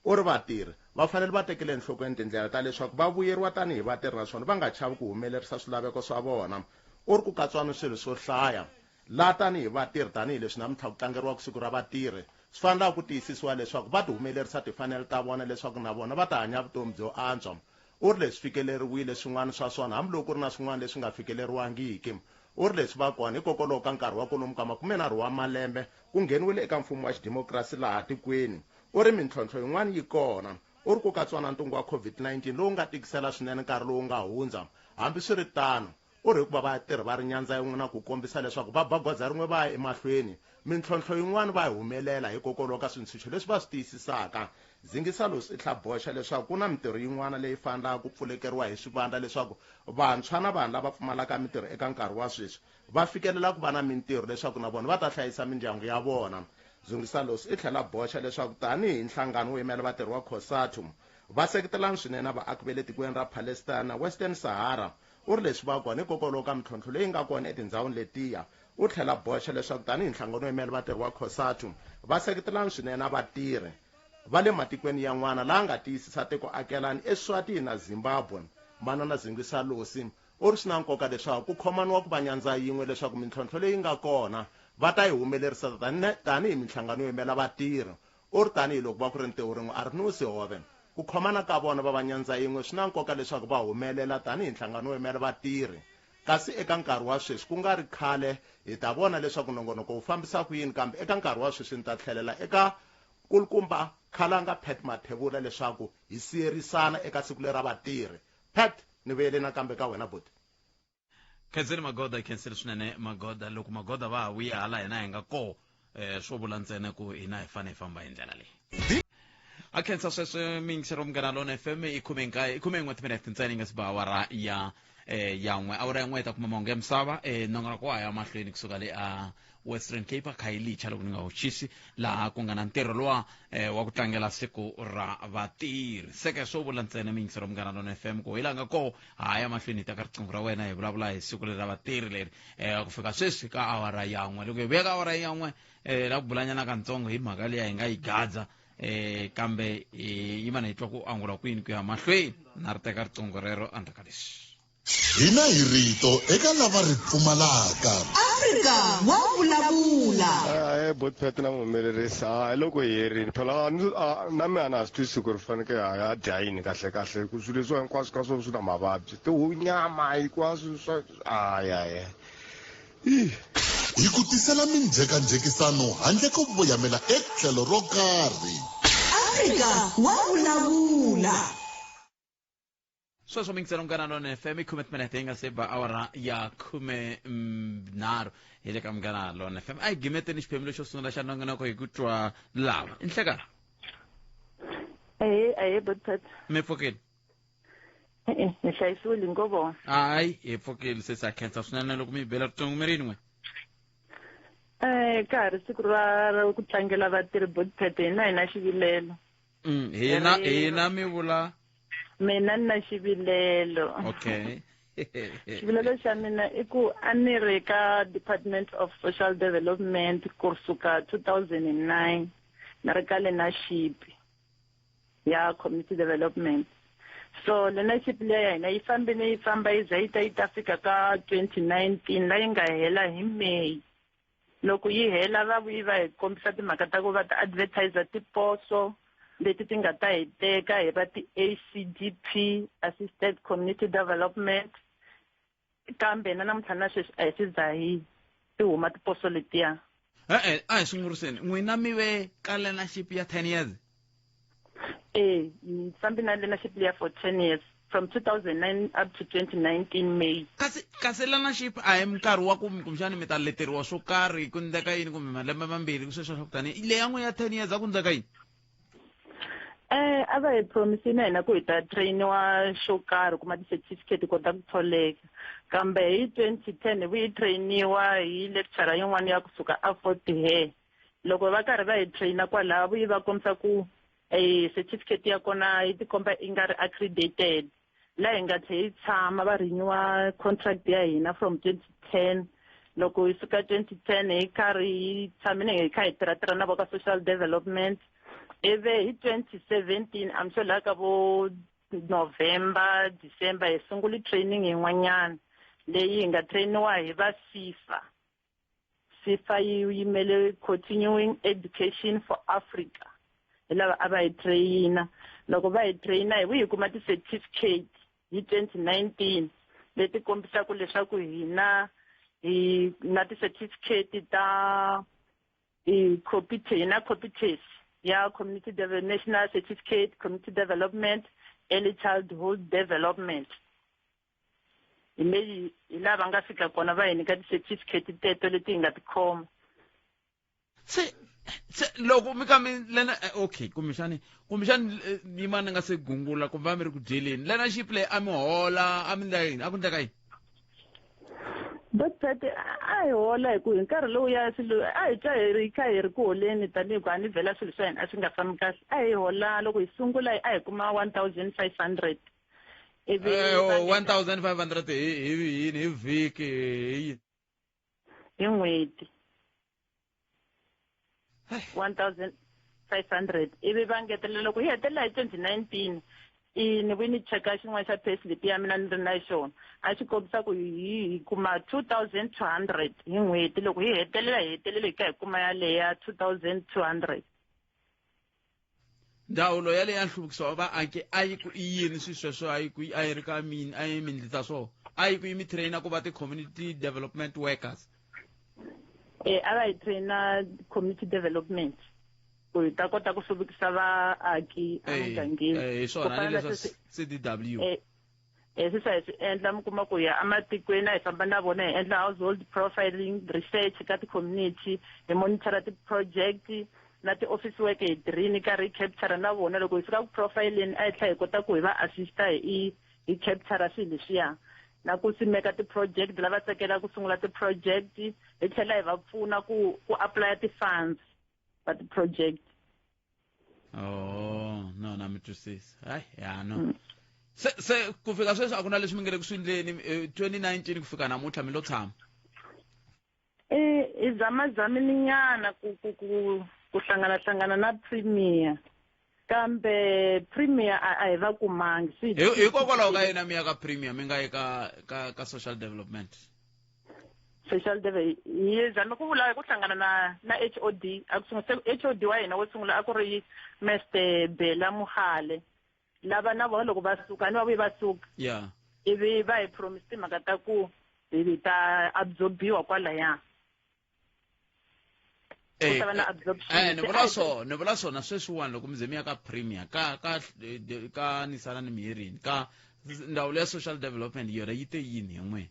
[SPEAKER 8] U ri vatirhi va fanele va tekela enhlokweni tindlela ta leswaku va vuyeriwa tanihi vatirhi naswona va nga chavi ku humelerisa swilaveko swa vona. U ri ku katsana swilo swo hlaya la tanihi vatirhi tanihileswi namuntlha ku tlangeriwaka siku ra vatirhi swi fanela ku tiyisisiwa leswaku va ti humelerisa timfanelo ta vona leswaku na vona va ta hanya vutomi byo antswa. U ri leswi fikeleriwile swin'wana swa swona hambiloko ku ri na swin'wana leswi nga fikeleriwangiki. u ri leswi va kona hikokwalaho ka nkarhi wa kwalomu ka 30 wa malembe ku ngheniwile eka mfumo wa xidemokirasi laha tikweni u ri mintlhontlho yin'wana yi kona u ri ku katsiwa na ntungu wa COVID-19 lowu nga tikisela swinene nkarhi lowu nga hundza hambi swi ri tano u ri hikuva vatirhi va ri nyandza yin'we na ku kombisa leswaku va bagwaza rin'we va ya emahlweni mintlhontlho yin'wana va yi humelela hikokwalaho ka swintshuxo leswi va swi tiyisisaka Zingisalos i tlhaboxa leswaku ku na mitirho yin'wana leyi fanelaka ku pfulekeriwa hi swivandla leswaku vantshwa na vanhu lava pfumalaka mitirho eka nkarhi wa sweswi va fikelela ku va na mintirho leswaku na vona va ta hlayisa mindyangu ya vona. Zingisalos i tlhela boxa leswaku tanihi nhlangano wo yimela vatirhi wa COSATU va seketelana swinene vaaki va le tikweni ra Palestine na Western Sahara u ri leswi va kona hikokwalaho ka mintlhontlho leyi nga kona etindhawini letiya u tlhela boxa leswaku tanihi nhlangano wo yimela vatirhi wa COSATU va seketelana swinene vatirhi va le matikweni yan'wana laha nga tiyisisa tiko akelani eSwatini na Zimbabwe. Manana Zingisalos u ri swi na nkoka leswaku ku khomaniwa ku va nyandza yin'we leswaku mintlhontlho leyi nga kona va ta yi humelerisa tanihi minhlangano yo yimela vatirhi u ri tanihiloko va ku ri ntiho rin'we a ri ni sihove ku khomana ka vona va va nyandza yin'we swi na nkoka leswaku va humelela tanihi nhlangano wo yimela vatirhi kasi eka nkarhi wa sweswi ku nga ri khale hi ta vona leswaku nongonoko wu fambisa ku yini kambe eka nkarhi wa sweswi ni ta tlhelela eka kulukumba Khalanga Pat Mathebula leswaku hi siyerisana eka siku lera vatirhi. Pat ni vuyele nakambe ka wena buti.
[SPEAKER 1] Khenseni Magoda khenseni swinene Magoda loko Magoda va vuya hala hina hi nga ko swo vula ntsena ku hina hi fane hi famba hi ndlela leyi. A khensa sweswe mingisero Munghana Lonene FM i 11 minutes ntsena nga siba awara ya yan'we awara yan'we ta kuma mahungu ya misava nongonoko wa ya mahlweni kusuka le a Western Cape Khayelitsha loko ni nga hoxisi laha ku nga na ntirho lowa wa ku tlangela siku ra vatirhi seke swo vula ntsena mingisero Munghana Lonene FM ku hilanga ko haya mahlweni ta ka riqingho ra wena hi vulavula hi siku ra vatirhi leri ku fika sweswi ka awara yan'we loko hi vuya ka awara yan'we la ku bulanyana katsongo hi mhaka leyi hi nga yi gadza kambe yimana hi twa ku angula kwini ku ya mahlweni na ri teka riqingho rero andla ka leswi
[SPEAKER 2] hina hi rito eka lava ri pfumalaka
[SPEAKER 3] Afrika wa vulavula
[SPEAKER 10] botpet na muhumelerisa loko hi herini phela na mina na swi twisisi ku ri faneke ya dya yini kahle kahle ku swilo leswi hinkwaswo ka swona swi na mavabyi tinyama hinkwaswo swa aya
[SPEAKER 2] hi ku tisela minjhekanjhekisano handle ko voyamela etlhelo ro karhi
[SPEAKER 3] Afrika wa vulavula
[SPEAKER 1] sweswo mingisero Munghana Lonene FM i 10 minutes nga seba awara ya 13 hi le ka Munghana Lonene FM ai gimeteni xiphemu lexo sungula xa nongonoko hi ku twa lava inhlekala
[SPEAKER 6] botpet
[SPEAKER 1] me pfokeli
[SPEAKER 6] hi hlayisiwile ngobona
[SPEAKER 1] ai hi pfokeli se sa khensa swinene loko mi bela riqingho mi ri yin'we
[SPEAKER 6] ka ha ri siku ra ku tlangela vatirhi botpet hina hi na xivilelo
[SPEAKER 1] hina mi vula
[SPEAKER 6] mina ni na xivilelo
[SPEAKER 1] okay
[SPEAKER 6] xivilelo xa mina i ku a ni ri ka Department of Social Development kusuka 2009 na ri ka leadership ya community development so leadership leyi ya hina yi famba yi za yi ta fika ka 2019 la yi nga hela hi May loko yi hela va vuyi va hi kombisa timhaka ta ku va ta advertiser tiposo leti ti nga ta hi teka hi va ti-ACDP Assisted Community Development kambe na namuntlha na sweswi a hi si za hi huma tiposo letiya
[SPEAKER 1] a hi sunguriseni n'wina mi ve ka leadership ya 10 years
[SPEAKER 6] fambi na leadership leya for 10 years from 2009 up to 2019 May
[SPEAKER 1] kasi leadership a hi minkarhi wa kumxani mi ta leteriwa swo karhi ku ndeka yini kumbe malembe mambirhi sweswo swa ku tani leya n'we ya 10 years a ku ndeka yini
[SPEAKER 6] a va hi promisini hina ku hi ta trainiwa xo karhi kuma ti-certificate kota ku tholeka kambe hi 2010 hi trainiwa hi lecturer yin'wana ya kusuka a Fort Hare loko va karhi va hi traina kwalaha vuyi va kombisa ku certificate ya kona yi tikomba yi nga ri accredited laha hi nga tlhe hi tshama va renewa contract ya hina from 2010 loko hi suka 2010 hi karhi hi tshamile hi kha hi tirha na vo ka social development eve hi 2017 I'm sure la ka vo November December hi sunguli training yin'wanyana leyi hi nga trainiwa hi va FIFA yi yimele Continuing Education for Africa lava a va hi traina loko va hi traina hi vuyi kuma ti-certificate hi 2019 leti kombisaka leswaku hina na ti-certificate ta competence ya community national certificate community development early childhood development hi lava nga fika kona va hi nyika ti-certificate teto leti hi nga ti khoma
[SPEAKER 1] se loko mi ka mi lena okay kumbexani yima ni nga se gungula kumbe va mi ri ku dyeleni learnership leyi a mi hola a mi ndla yini a ku ndleka yini
[SPEAKER 6] but a hi hola hi ku hi nkarhi lowu ya swilo a hi twa hi ri kha hi ri ku holeni tanihi ku a ni vhela swilo swa hina a swi nga fambi kahle a hi hola loko hi sungula a hi kuma 1500
[SPEAKER 1] 1500 hi vhiki
[SPEAKER 6] hi n'hweti 1500 ivi va ngetelela loko hi hetelela hi 2019 ni vi ni cheka xin'wana xa payslip ya mina ni ri na xona a xi kombisa ku hi kuma 2200 hi n'hweti loko hi hetelela hi ka hi kuma yaleya 2200
[SPEAKER 1] ndzawulo yaleyi ya nhluvukiso wa vaaki a yi ku i yini swi sweswo a yi ri ka a yi mi ndlisa swona a yi ku yi mi traina ku va ti-community development workers
[SPEAKER 6] a va hi traina community development ku hi ta kota ku hluvukisa vaaki emugangeni
[SPEAKER 1] hi swona ni leswa CDW
[SPEAKER 6] swi swa hi swi endla mi kuma ku ya ematikweni a hi famba na vona hi endla household profiling research ka ti-community hi monitora ti-project na ti-office work hi tirhini karhi hi capture na vona loko hi fika ku profileni a hi tlha hi kota ku hi va assista hi capture swilo leswiya na ku simeka ti-project lava tsakelaka ku sungula ti-project hi tlhela hi va pfuna ku apply ti-funds for ti-project
[SPEAKER 1] no na mi twisisa hayi ya no se ku fika sweswi a ku na leswi mi nge le ku swindleni 2019 ku fika namuntlha mi lo tshama
[SPEAKER 6] hi zamazamini nyana ku hlangana na premier kambe premier a hi va kumangi
[SPEAKER 1] hikokwalaho ka yena mi ya ka premier mi nga yi ka social development
[SPEAKER 6] hi zame ku vula ku hlangana na HOD a ku sungula HOD wa hina wo sungula a ku ri Mr Bela Muhale lava na vona loko va suka ni va vuyi va suka ivi va hi promise timhaka ta ku hi ta absorbiwa kwalaya
[SPEAKER 1] ni vula swona sweswiwani loko mi ze mi ya ka premier ka nisana ni miyerini ka ndawulo ya social development yona yi te yini hi n'wina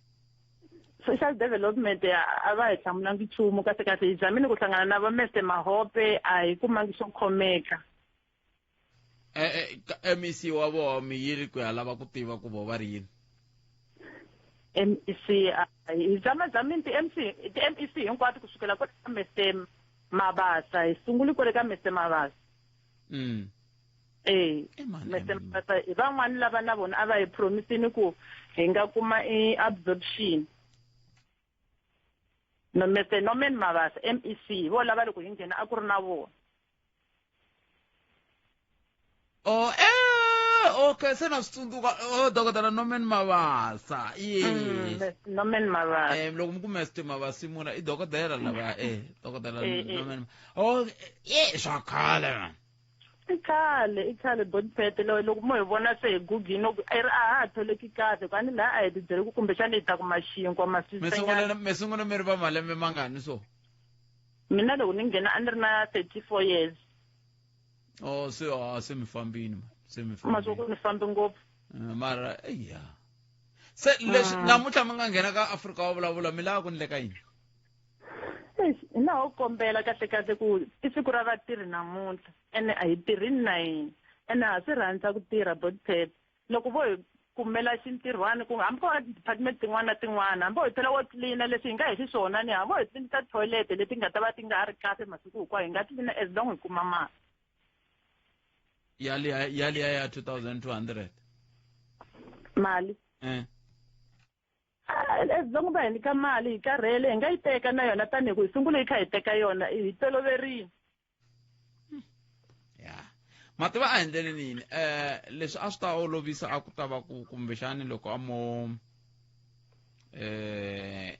[SPEAKER 6] social development a va hi hlamulangi nchumu kasi hi zamini ku hlangana na va Mr Mahope a hi kumangi swo khomeka
[SPEAKER 1] MEC wa vona miyili ku ya lava ku tiva ku vo va ri yini
[SPEAKER 6] MEC hi zamazamini ti-MEC hinkwato kusukela ka Mr Mabasa hi sunguli ku le ka Mr Mabasa Mr Mabasa hi van'wani lava na vona a va hi promisini ku hi nga kuma absorption no Mr Norman Mabasa MEC vo lava loko hi nghena a ku ri na vona
[SPEAKER 1] okay se na swi tsundzuka dokodela Norman Mabasa
[SPEAKER 6] Norman Mabasa
[SPEAKER 1] loko mi ku Mr Mabasa muna i dokodela lava dokodela Norman swa khale
[SPEAKER 6] i khale bodipete loko mo hi vona se hi gugini a ha tholeki kahle kani laha a hi ti byele ku kumbexana hi ta ku maxinkwa
[SPEAKER 1] mi sungula mi ri va malembe mangani so
[SPEAKER 6] mina loko ni nghena a ni ri na 34 years
[SPEAKER 1] se mi fambini
[SPEAKER 6] masoko ni fambi ngopfu
[SPEAKER 1] mara se leswi namuntlha mi nga nghena ka Afrika wa vulavula mi lava ku ni le ka yini
[SPEAKER 6] hi na ho kombela kahle ku i siku ra vatirhi namuntlha ene a hi tirhini na hina ene ha swi rhandza ku tirha bodipete loko vo hi kumela xintirhwana ku hambi ko department tin'wana na tin'wana hambi ho hi thola wo tlilina leswi hi nga hi xiswona ni hambi ho hi tlinisa toilet leti nga ta va ti nga ha ri kahle masiku hinkwayo hi nga tlilina as long hi kuma mali
[SPEAKER 1] yaliya ya 2200
[SPEAKER 6] mali as long va hi nyika mali hi karhele hi nga yi teka na yona tanihi ku hi sungule hi kha hi teka yona hi toloverini
[SPEAKER 1] mativa a endleleni yini leswi a swi ta olovisa a ku ta va ku kumbexani loko a mo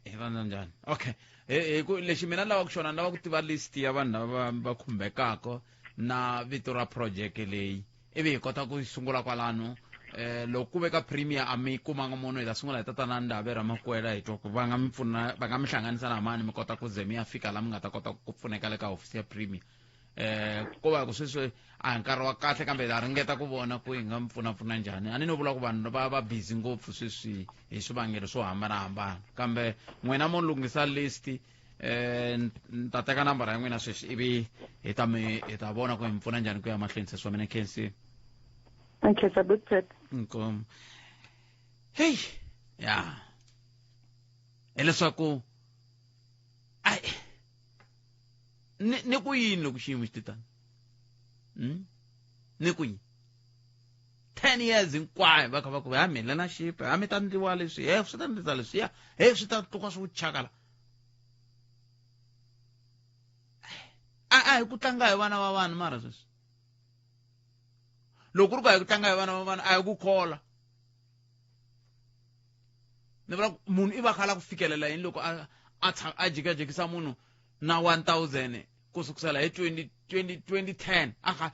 [SPEAKER 1] hi vandla njhani okay lexi mina ni lava ku xona ni lava ku tiva list ya vanhu lava va khumbekaka na vito ra project leyi ivi hi kota ku sungula kwalano loko veka premier a mi kumanga munhu hi ta sungula hi tatana ndhave ra makwela hi twa ku va nga mi hlanganisa na mani mi kota ku ze mi ya fika laha mi nga ta kota ku pfuneka le ka hofisi ya premier ko va ku sweswi a hi nkarhi wa kahle kambe ha ringeta ku vona ku hi nga mi pfunapfuna njhani a ni no vula ku vanhu va busy ngopfu sweswi hi swivangelo swo hambanahambana kambe n'wina mo lunghisa list ni ta teka nambara ya n'wina sweswi ivi hi ta vona ku hi mi pfuna njhani ku ya mahlweni se swa mina khensi
[SPEAKER 6] Okay, Sabuthet.
[SPEAKER 1] Hey, ya. Leswaku ai ni ku yini loko xiyimo xi titani? Ni ku yini? 10 years hinkwayo va kha va ku mi lena xipe, mi ta ndliwa leswi, swi ta ndlisa leswiya, swi ta tuka swi chakala. Hi ku tlanga hi vana va vanhu mara sweswi. Loko ri ku hi ku tlanga hi vana va vanhu a hi ku khola. Ni vula munhu i va khala ku fikelela yini loko a jikajikisa munhu na 1000 ku sukusela hi 2010 aka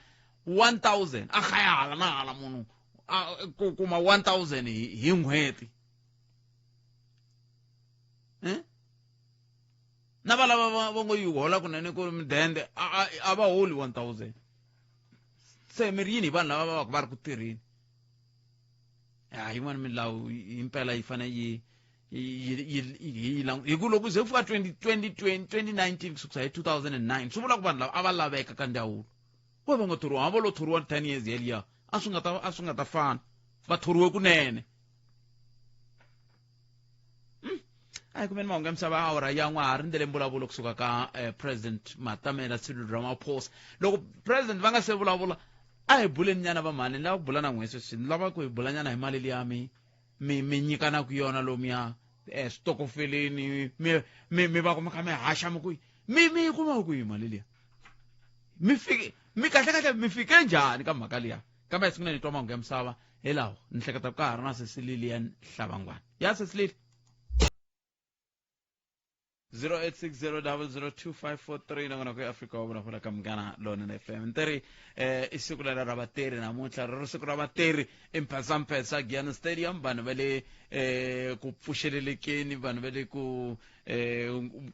[SPEAKER 1] 1000 aka ya hala na hala munhu ku kuma 1000 hi n'hweti. Na va lava va ngo yi hola kunene ku midende a va holi 1000. Se mirini vanhu lava va ri ku tirheni. Yin'wana milawu impela yi fane yi hi ku loko ze fika 2019 kusuka hi 2009 swi vula ku vanhu lava a va laveka ka ndhawu ko va nga thoriwa va lo thoriwa 10 years yeliya a swi nga ta fana va thoriwe kunene. Ai kumeni mahungu ya misava awara ya n'wa rindele mbulavulo kusuka ka president Matamela Cyril Ramaphosa. Loko president va nga se vulavula a hi buleni nyana va mali lava ku bula na n'we sweswi ni lava ku hi bula nyana hi mali liya mi nyikana ku yona lomuya stokofeleni mi va kuma ka mi haxa mi ku mi kuma ku yi mali liya mi kahle mi fike njhani ka mhaka liya kambe siku ni twa mahungu ya misava hi lawa ni hleketa ku ka ha ri na Cecily ya Hlavangwana ya Cecily 0860002543 na ku Africa wa vona ka Mgana Lona FM nteri isiku ra vatirhi namuntlha ri siku ra vatirhi eMphasampesa Giyani Stadium vanhu va le ku pfuxelelekeni vanhu va le ku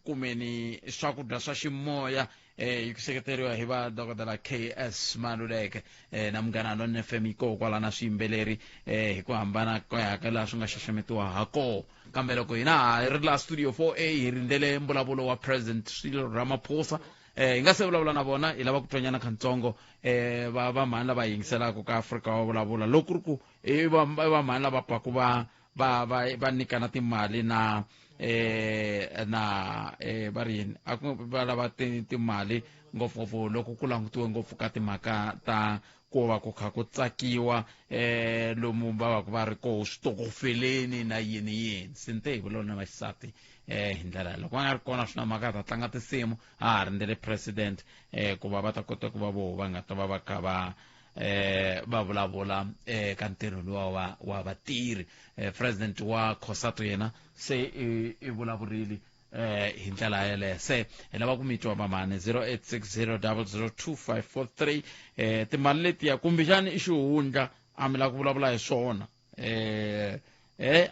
[SPEAKER 1] kumeni swakudya swa ximoya hi ku seketeriwa hi va dokodela KS Maluleke na Mgana Lona FM hikokwala na swiyimbeleri hi ku hambana ko ya ka laha swi nga xaxametiwa hako kambe loko hina hi ri la studio 4A hi rindele mbulavulo wa president Cyril Ramaphosa hi nga se vulavula na vona hi lava ku twanyana kantsongo va mhani lava yingiselaka ka Africa wa vulavula loko ri ku va mhani lava paku va nyikana timali na va ri yini va lava timali ngopfungopfu loko ku langutiwe ngopfu ka timhaka ta ku va ku kha ku tsakiwa lomu va va ri koho switokofeleni na yini sente hi vulona na vaxisati hi ndlela loko va nga ri kona swi na mhaka ta tlanga tinsimu a ha rindele president ku va ta kota ku va va nga ta va kha va vulavula ka ntirho luwa wa vatirhi president wa COSATU yena se i vulavurile hi ndlela yeleyo se hi lava ku mi twa mamani 0860002543 timali letiya kumbexani i xihundla a mi lava ku vulavula hi swona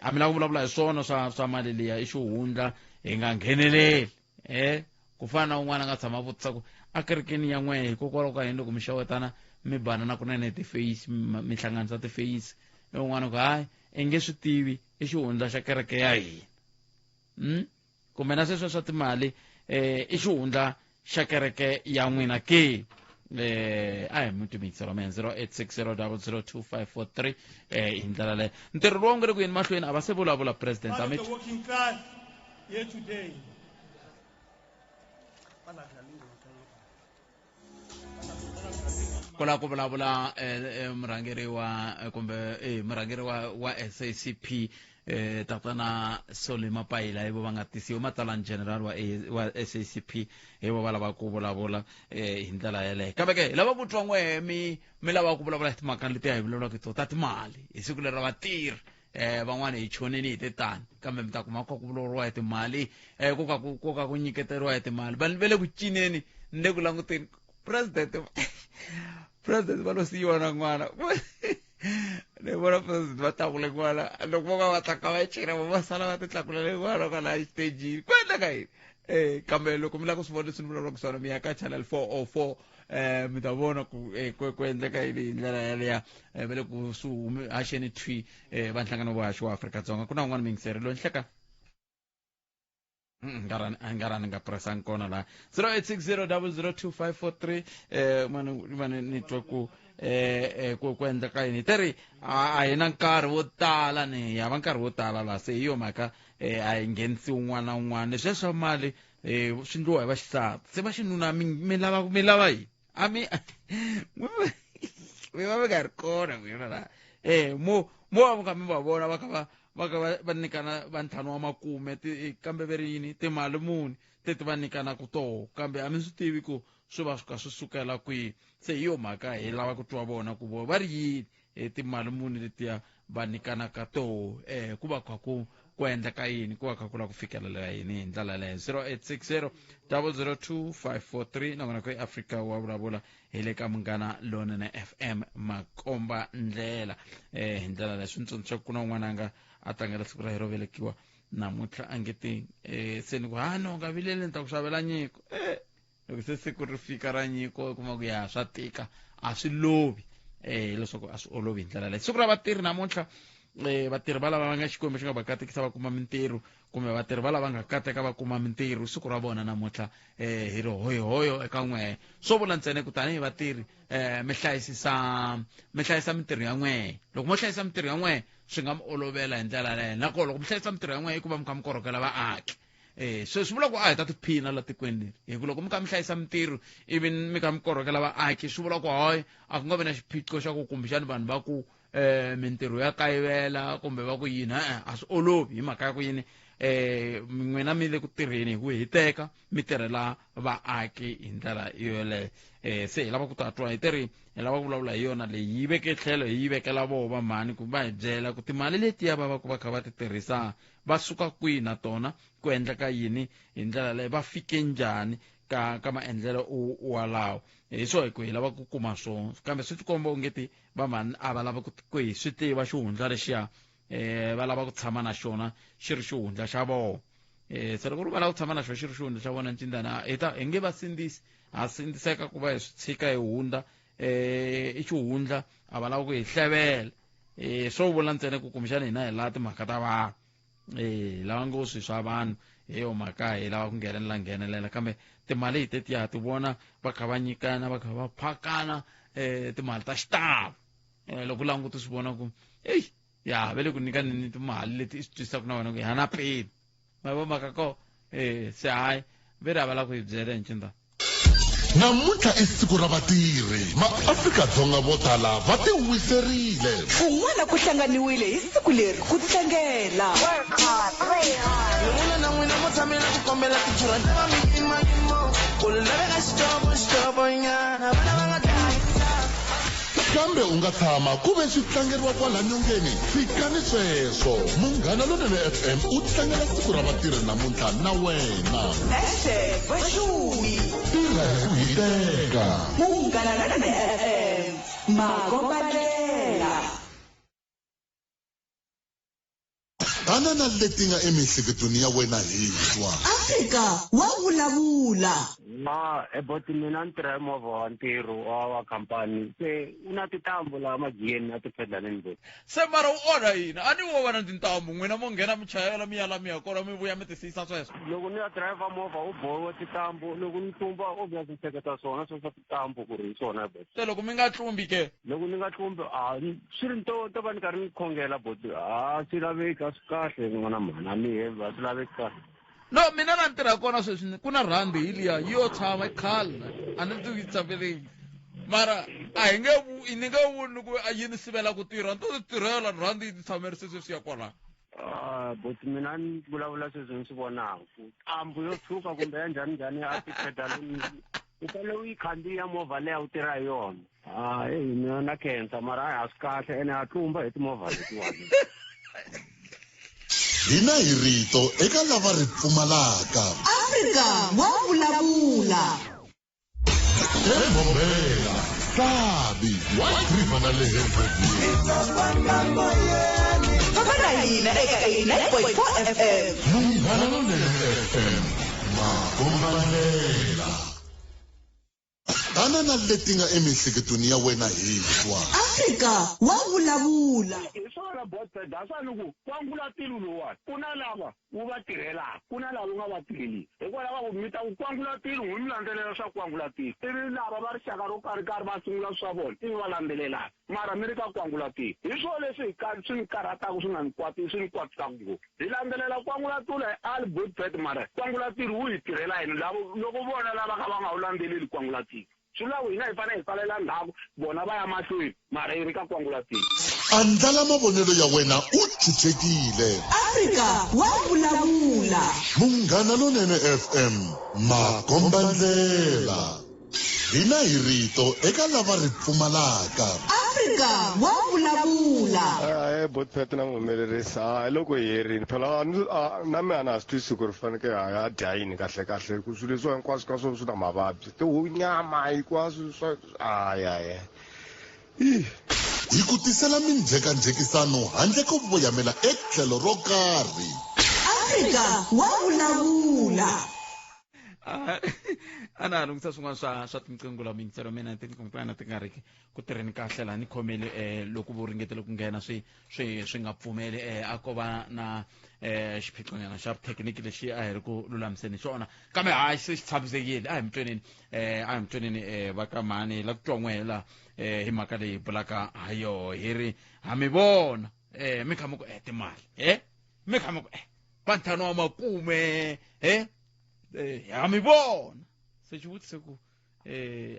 [SPEAKER 1] a mi lava ku vulavula hi swona swa mali liya i xihundla hi nga ngheneleli ku fana na un'wana a nga tshama vutisa ku a kerekeni ya n'wehe hikokwalaho ka yini loko mi xewetana mi banana kunene tiface mi hlanganisa tiface un'wana ku hayi i nge swi tivi i xihundla xa kereke ya hina kumbe na sweswo swa timali i xihundla xa kereke ya n'wina ke a hi mutimiselo men 0860002543 hi ndlela leyo ntirho lowu nga ri ku yini mahlweni a va se vulavula president ku lava ku vulavula murhangeri wa kumbe murhangeri wa SACP tatana Solima Paila hi vo va nga tisiwi matsalani general wa SACP hi vo va lava ku vulavula hi ndlela yeleyo kambe ke lava ku twa n'wehe mi lava ku vulavula hi timhaka letiya hi vulavulaka hi ta timali hi siku leri ra vatirhi van'wana hi choneni hi titani kambe mi ta kuma ku vulavuriwa hi timali ku ka ku nyiketeriwa hi timali vanhu va le ku cineni ni le ku languteni president va lo siyiwa na n'wana ne bona president va tlakule kwala loko vo va tlaka va cina va sala va ti tlakulele kwala kwala stage ku endla ka yini kambe loko mi lava ku swi vona leswi ni vulavulaka swona mi ya ka channel 404 mi ta vona ku endleka yini hi ndlela yaleya va le kusuhi haxeni twi va nhlangano vuhaxi wa Afrika-Dzonga ku na un'wana mingiseri loyi nhleka ngarani nga pressang kona la 0860002543 mane ni twa ku endleka yini teri a hi na nkarhi wo tala ni hava nkarhi wo tala la se hi yo mhaka a hi nghenisi un'wana na un'wana leswi swa mali swi ndliwa hi vaxisati se va xinuna mi lava yini a mi va mi nga ri kona n'wina la mo va nga mi va vona va kha va nyikana va ntlhanu wa makume kambe ve ri yini timali muni teti va nyikanaku toho kambe a mi swi tivi ku swi va suka swi sukela kwihi se hi yo mhaka hi lava ku twa vona ku va ri yini timali muni letiya va nyikanaka toho ku va kha ku endleka yini ku va kha ku la ku fikelela yini hi ndlela leyo 0860002543 nakona ku Africa wa vulavula hi le ka Munghana Lonene FM makomba ndlela hi ndlela leyo swi ntsundzuxa ku na un'wana anga a tlangela siku ra hero velekiwa namuntlha a nge ti se ni ku no nga vileli ni ta ku xavela nyiko loko se siku ri fika ra nyiko kuma ku ya swa tika a swi lovi leswaku a swi olovi hi ndlela leyo siku ra vatirhi namuntlha vatirhi va lava va nga xikwembu xi nga va katekisa va kuma mintirho kumbe vatirhi va lava nga kateka va kuma mintirho siku ra vona namuntlha hi ri hoyo eka n'wehe swo vula ntsena ku tanihi vatirhi mi hlayisa mintirho ya n'wehe loko mo hlayisa mintirho ya n'wehe swi nga mi olovela hi ndlela leyo nakona loko mi hlayisa mintirho ya n'wehe i ku va mi kha mi korhokela vaaki so swi vula ku a hi ta tiphina la tikweni leri hi ku loko mi kha mi hlayisa mintirho ivi mi kha mi korhokela vaaki swi vula ku hayi a ku nga vi na xiphiqo xa ku kumbexani vanhu va ku mintirho ya kayivela kumbe va ku yini a swi olovi hi mhaka ya ku yini n'wina mi le ku tirheni hi ku hiteka mi tirhela vaaki hi ndlela yoleyo se hi lava ku tatwa hi teri hi lava ku vulavula hi yona leyi yi veke tlhelo hi yi vekela vova mhani ku va hi byela ku timali letiya va ku va kha va ti tirhisa va suka kwihi na tona ku endleka yini hi ndlela leyo va fike njhani ka maendlelo walawo hi swo hi ku hi lava ku kuma swona kambe swi tikomba ongeti va mani a va lava ku hi swi tiva xihundla lexiya va lava ku tshama na xona xi ri xihundla xa vona se loko ri va lava ku tshama na xona xi ri xihundla xa vona ncindana hi nge va sindzisi ha sindziseka ku va hi swi tshika hi hundla i xihundla a va lava ku hi hlevela swo vula ntsena ku kumbexana hina hi laha timhaka ta vanhu lava ngo swi swa vanhu hi yo mhaka hi lava ku nghenelela kambe timali hi tetiya ti vona va kha va nyikana va kha va phakana timali ta xitalo loko languti swi vona ku ya ve le ku nyikanini timali leti i swi twisaka na wena ku hi hana peni ma vo mhaka ko se hayi ve ri a va lava ku hi byela hi ncindana
[SPEAKER 2] namuntlha i siku ra vatirhi maAfrika-Dzonga vo tala va ti wiserile
[SPEAKER 3] kun'wana ku hlanganiwile hi siku leri ku tlangela
[SPEAKER 11] n'wina na n'wina mo tshamela ku kombela tichura lava mikimalimo ku laveka xitobonyana vana va nga
[SPEAKER 2] kambe u nga tshama ku ve swi tlangeriwa kwala nyongeni fikani sweswo Munghana Lonene FM u tlangela siku ra vatirhi namuntlha na wena
[SPEAKER 3] vaxumi
[SPEAKER 2] tirha hi ku hiteka
[SPEAKER 3] Munghana Lonene FM makombandlela
[SPEAKER 2] tanana leti nga emihleketweni ya wena hi twa
[SPEAKER 3] Afrika wa vulavula
[SPEAKER 5] eboti mina ni tirha hi movha wa ntirho wa khampani se u na tintambu laha magiyeni na tiphedlaneni boti
[SPEAKER 1] se mara u onha yini a ni wo va na tintambu n'wina mo nghena mi chayela mi ya la mi ya kona mi vuya mi tisiyisa sweswo
[SPEAKER 5] loko ni ya driver movha u bohiwe tintambu loko ni tlumba obviously ni hleketa swona swo swa tintambu ku ri hi swona boti
[SPEAKER 1] se loko mi nga tlumbi ke
[SPEAKER 5] loko ni nga tlumbi swi ri to va ni karhi ni khongela boti swi laveki a swi kahle n'wana mhani a ni hembi a swi laveki kahle
[SPEAKER 1] no mina na ni tirha kona sweswi ku na rhandi hi liya yo tshama i khale a ni ti yi tsameleni mara a hi ni nge vuni ku a yi ni sivela ku tirha ni to ti tirhela rhandi yi ti tshamerise sweswi ya kwala
[SPEAKER 5] boti mina ni vulavula sweswi ni swi vonaka ntambu yo tshuka kumbe ya njhaninjhani a tiphedaleni u fane u yi khandziya movha leya u tirha hi yona mina na khensa mara a swi kahle ene a tlumba hi timovha letiwani
[SPEAKER 2] hina hi rito eka lava ri pfumalaka
[SPEAKER 3] Afrika wa vulavula
[SPEAKER 2] eMbombela Mhlabi wa Tribunal le
[SPEAKER 3] Papana hina eka 89.4 FM.
[SPEAKER 2] Munghana Lonene FM. Makombalela. Tana na leti nga emihleketweni ya wena hintshwa.
[SPEAKER 3] Afrika wa vulavula.
[SPEAKER 4] Isona bote dasani ku kwangula tilu lowa kuna lava wu va tirhela kuna lava nga va tirheli hikwalaho ku mita ku kwangula tilu wu landzelela swa kwangula tilu ivi lava va rixaka ro karhi va sungula swa vona ivi va landzelela mara mi ri ka kwangula tilu hi swona leswi swi ni karhataka swi nga ni kwati swi ni kwatisaka ngopfu hi landzelela kwangula tilu Albert Bet mara kwangula tilu wu hi tirhela yini loko vona lava ka va nga wu landzeleli kwangula tilu swilawu hina hi fanele hi tsalela ndhawu vona va ya mahlweni mara yi ri ka kwangula tilu.
[SPEAKER 2] Andlala mavonelo ya wena u chuchekile.
[SPEAKER 3] Afrika wa vulavula.
[SPEAKER 2] Munghana Lonene FM. Makombandlela. Hina hi rito eka lava ri pfumalaka.
[SPEAKER 3] Afrika wa vulavula.
[SPEAKER 10] Botpet na mumelerisa loko hi herini phela na me ana swi ku ri faneke ya dyayini kahle kahle ku swilo leswo hinkwaswo ka swona swi na mavabyi nyama hinkwaswo swa
[SPEAKER 2] Hi ku tisela minjhekanjhekisano handle ko voyamela etlhelo ro karhi.
[SPEAKER 3] Afrika wa vulavula.
[SPEAKER 1] Ana lungisa swin'wana swa tinqingho la mintsero mina tinqingho ti nga ri ku tirheni kahle la ni khomele loko vo ringetele ku nghena swi nga pfumeli a ko va na xiphiqonyana xa thekiniki lexi a hi ri ku lulamiseni xona kambe hayi se xi tshamisekile a hi mi twenini va ka mhani la ku twa n'wela hi mhaka leyi bulaka ha yo hi ri ha mi vona mi kha mi ku timali mi kha mi ku vantlhanu wa makume ha mi vona se xivutiso ku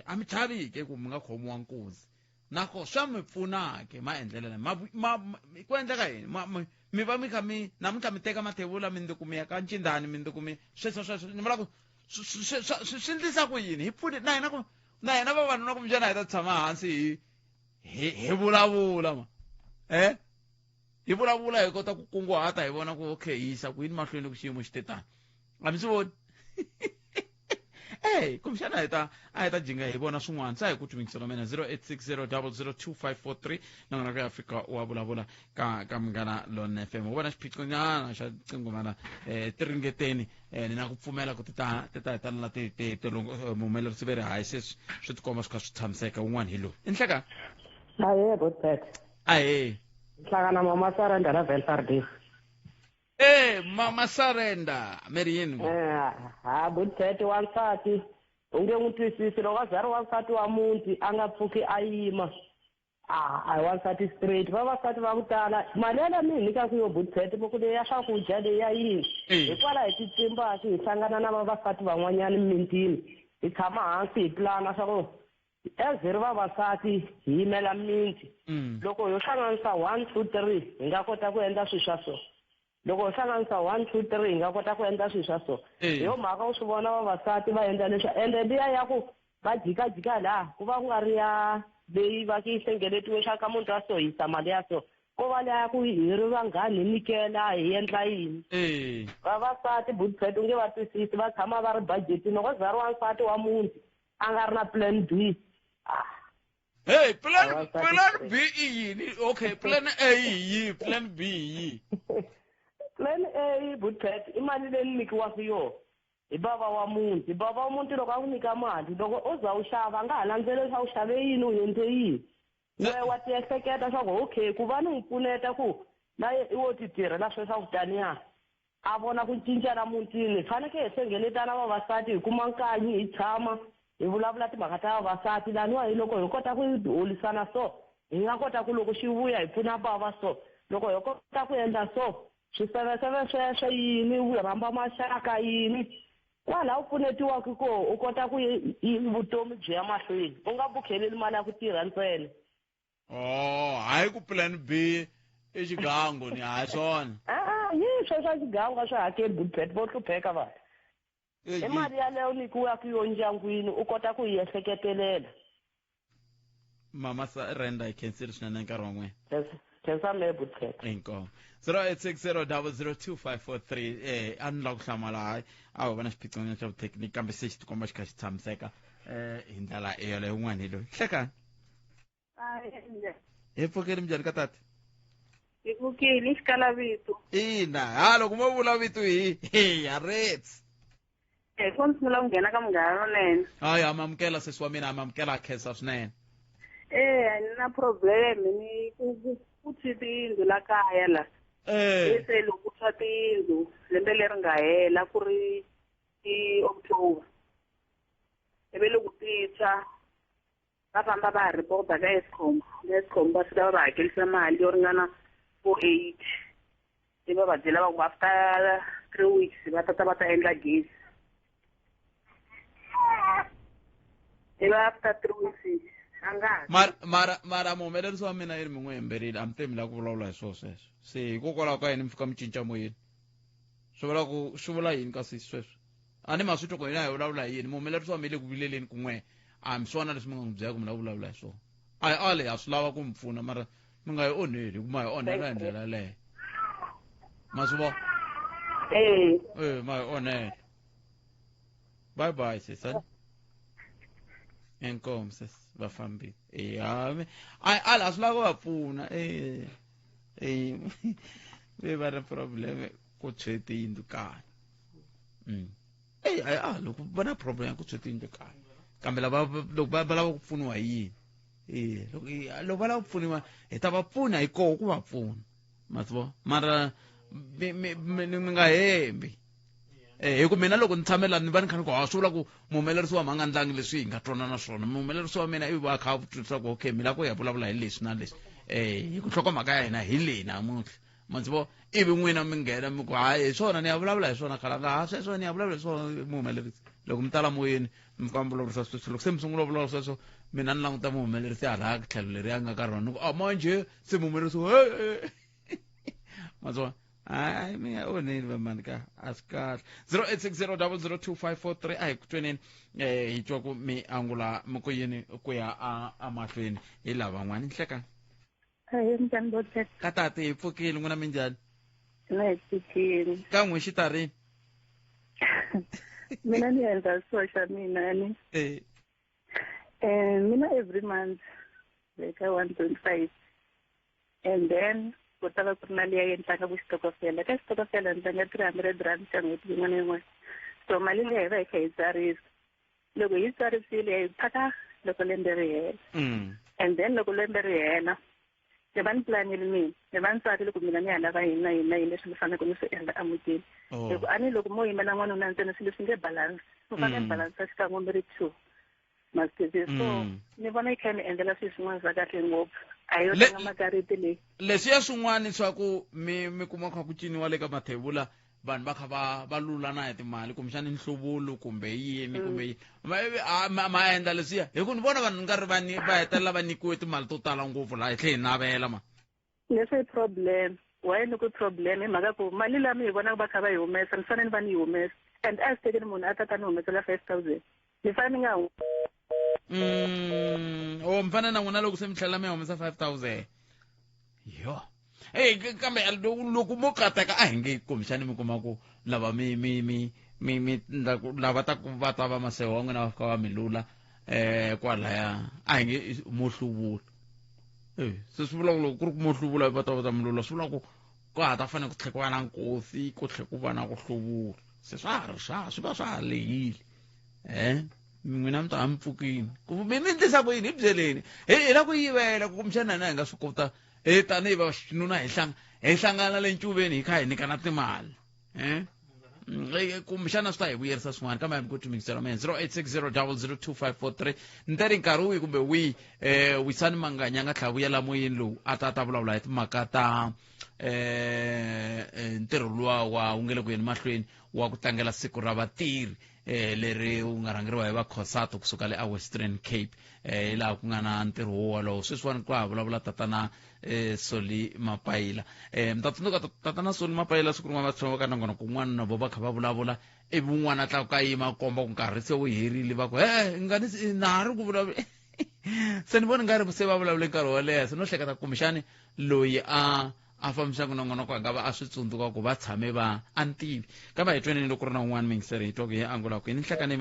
[SPEAKER 1] a mi chavike ku mi nga khomiwa nkuzi nako swa mi pfunake maendlelo ku endleka yini mi va mi kha namuntlha mi teka mathebula mi ndi ku mi ya ka ncindani mi ndi ku mi sweswo ni vula ku swi ndlisa ku yini hi pfuni na hina vavanuna ku mbyana hi ta tshama hansi hi vulavula ma hi vulavula hi kota ku kunguhata hi vona ku okay hi yisa ku yini mahlweni ku xiyimo xi te tani a mi swi voni kumxana a hi ta jinga hi vona swin'wana sa hi ku tumingisela mina 0860002543 nangona ka Afrika wa vulavula ka Munghana Lonene FM u vona xiphiqonyana xa tinqingho mana ti ringeteni ni na ku pfumela ku ti ta hetelela ti muhumelerisi ve ri hayi se swi tikomba swi kha swi tshamiseka wun'wana hi lowu i nhleka
[SPEAKER 6] ahe botpet hlangana mama Sarenda na Velfardis
[SPEAKER 1] Mama Sarenda meri yini
[SPEAKER 6] botpet wansati unge n'wi twisisi loko a za ri wansati wa muti a nga pfuki a yima a hi wansati straight vavasati va ku tala mali ya mi nyika ku yo botpet boku leyi ya swakudya leyi ya yini hikwalaho hi titsimbaki hi hlangana na vavasati van'wanyana mintini hi tshama hansi hi plana swa ku as hi ri vavasati hi yimela miti loko ho hlanganisa 1 2 3 hi nga kota ku endla swilo swa so loko ho hlanganisa 1 2 3 hi nga kota ku endla swilo swa so hi yo mhaka u swi vona vavasati va endla leswi ende liya ya ku va jikajika laha ku va ku nga ri ya leyi va ki hlengeletiwe xa ka munhu wa so hi yisa mali ya so ko va leya ku hi ri vanghani hi nikela hi endla yini vavasati botpet u nge va twisisi va tshama va ri budgetini loko za ri wansati wa muti a nga ri na plan B
[SPEAKER 1] plan B yini okay plan A yi plan B yi
[SPEAKER 6] plan A botpet i mali leyi nikiwaka yo hi bava wa muti loko a ku nyika mali loko u za u xava nga ha landzelela swa u xave yini u endle yini we wa ti ehleketa swa ku okay ku va ni n'wi pfuneta ku na i wo ti tirhela sweswo swa ku taniya a vona ku cinca la mutini hi fanekele hi hlengeletana vavasati hi kuma nkanyi hi tshama hi vulavula timhaka ta vavasati laniwa hi loko hi kota ku holisana so hi nga kota ku loko xi vuya hi pfuna bava so loko hi kota ku endla so swiseveseve sweswo yini u rhamba maxaka yini kwala u pfunetiwaka ko u kota ku vutomi byi ya mahlweni u nga bukheleli mali ya ku tirha ntsena
[SPEAKER 1] hayi ku plan B i xigango ni hayi swona
[SPEAKER 6] yi sweswo xigango swi hakeli botpet vo hlupheka vanhu i mali yaleyo nikiwaka yo ndyangwini u kota ku yi ehleketelela
[SPEAKER 1] Mama Sarenda I can see swinene nkarhi wa n'wina
[SPEAKER 6] khensa me botpet
[SPEAKER 1] inkomo 0860002543 a ni la ku hlamala hayi a ho va na xiphiqonyana xa vuthekiniki kambe se xi tikomba xi kha xi tshamiseka hi ndlela yeleyo un'wana hi loyi hlekani Hi pfukile minjhani ka tati?
[SPEAKER 6] Hi pfukile xikala vito.
[SPEAKER 1] Ina, loko mo vula vito hi ya rets.
[SPEAKER 6] Ko ndzi sungula ku nghena ka munghana lonene.
[SPEAKER 1] Hayi amamukela sesi wa mina amamukela khensa swinene.
[SPEAKER 6] Ni na problem ni ku tshwiti la kaya la. Se loko swa tiyindlu lembe leri nga hela ku ri i October. Ebe loko titshwa va famba va report-a ka Eskom va fika va va hakelisa mali yo ringana 480. Ivi va va byela va ku after 3 weeks va ta endla gezi. Ivi after 3 weeks
[SPEAKER 1] mara muhumelerisi wa mina yini mi n'wi hemberile a mi temi la ku vulavula hi swona sweswo se hikokwalaho ka yini mi fika mi cinca moyeni swi vula yini ka sisi sweswo a ni ma swi twa ku hina hi vulavula hi yini muhumelerisi wa mi le ku vileleni kun'we a mi swona leswi mi nga n'wi byela ku mi la vulavula hi swona ale ha swi lava ku mi pfuna mara mi nga hi onheli ku ma hi onhela hi ndlela leyo ma swi vona ma hi onhela bye bye sisani enkomo sis vafambile ala swi lava ku va pfuna ve va ri problem ku tshweti yindlu kaya loko va na problem ya ku tshweti yindlu kaya kambe loko va lava ku pfuniwa hi yini loko va lava ku pfuniwa hi ta va pfuna hi koho ku va pfuna ma swi vona mara mi nga hembi hi ku mina loko ni tshamela ni va ni kha ni ku swi vula ku muhumelerisi wa mhanga ndlangi leswi hi nga twanana swona muhumelerisi wa mina ivi va kha va twisisa ku okay mi la ku ya vulavula hi leswi na leswi hi ku nhlokomhaka ya hina hi leyi namuntlha ma ndzi vo ivi n'wina mi nghena mi ku hayi hi swona ni ya vulavula hi swona khalanga sweswo ni ya vulavula hi swona muhumelerisi loko mi tala moyeni mi fika mi vulavurisa sweswo loko se mi sungula vulavula sweswo mina ni languta muhumelerisi hala ka tlhelo leri a nga ka rona ni ku manje se muhumelerisi ma swi vona hayi mi nga onheli vamani ka a swi kahle 0860002543 a hi ku tweneni hi twa ku mi angula mi ku yini ku ya amahlweni hi lava van'wana nhlekani
[SPEAKER 6] minjhani botet
[SPEAKER 1] ka tati hi pfukile n'wina minjhani
[SPEAKER 6] na hi pfukile
[SPEAKER 1] ka n'wi xitarini
[SPEAKER 6] mina ni endla swo xa mina ni mina every month veka 1.5 and then ku ta va ku ri mali ya endlaka ku xitokofela ka xitokofela ni tlanga 300 rand xa n'hweti yin'wana na yin'wana so mali leyi hi va hi kha hi tsarisa loko hi tsarisile hi phaka loko lembe ri hela and then loko lembe ri hela ni va ni pulanile mina ni va ni tsakile ku mina ni ya lava yini na yini na yini leswi ni faneleke ni swi endla amutini hi ku a ni loko mo yimela n'wanuna ntsena swilo swi nge balance ni fanele ni balansa xikan'we mi ri 2 masitezi so ni vona yi kha ni endlela swilo swin'wana swa kahle ngopfu a yo tlanga makariti leyi
[SPEAKER 1] leswiya swin'wana swa ku mi kuma kha ku ciniwa le ka mathebula vanhu va kha va lulana hi timali kumbexani nhluvulo kumbe yini kumbe yini ma endla leswiya hi ku ni vona vanhu nga ri va hetelela va nyikiwe timali to tala ngopfu laha hi tlhe hi navela ma
[SPEAKER 6] leswi i problem why ni ku problem hi mhaka ku mali laha mi hi vonaka va kha va yi humesa ni fanele ni va ni yi humesa and a swi tekeni munhu a ta ni humesela 5000 ni fanele ni nga
[SPEAKER 1] mi fanele na n'wina loko se mi tlhelela mi ya humesa 5000 yo kambe loko mo kateka a hi nge kumbexani mi kuma ku lava lava va ta va masewa wa n'wina va fika va mi lula kwalaya a hi nge mo hluvula se swi vula ku loko ku ri ku mo hluvula va ta mi lula swi vula ku ha ta fanele ku tlhe ku va na nkosi ku tlhe ku va na ku hluvula se swi va swa ha lehile n'wina mi ta mi pfukini ku mi endlisa ku yini hi byeleni hi la ku yivela ku kumbexani hina hi nga swi kota tanihi va xinuna hi hlangana le ncuveni hi kha hi nyikana timali kumbexana swi ta hi vuyerisa swin'wana kambe hambi ku timikisela mena 0860002543 ni teri nkarhi wihi kumbe wihi wisani manganya nga tlhela vuyela moyeni lowu a ta vulavula hi timhaka ta ntirho luwa wu nge le ku yeni mahlweni wa ku tlangela siku ra vatirhi leri wu nga rhangeriwa hi va COSATU kusuka le a Western Cape laha ku nga na ntirho wo wolowo sweswiwani ku ha vulavula tatana Soli Mapayila mi ta tsundzuka tatana Soli Mapayila siku rin'wana va tshama va ka nangona kun'wana na vo va kha va vulavula ivi un'wana a tlaku ka yima komba ku nkarhi se wu herile va ku ngani na ha ri ku vulavula se ni vona nga ri se va vulavule nkarhi wo leha se no hleketa kumbexani loyi a a famisa nongonoko nga a swi tsundzuka ku va tshame va antivi ka va hi twenini loko ri na un'wana mingiseri hi twa ku hi angula ku ni nhlakani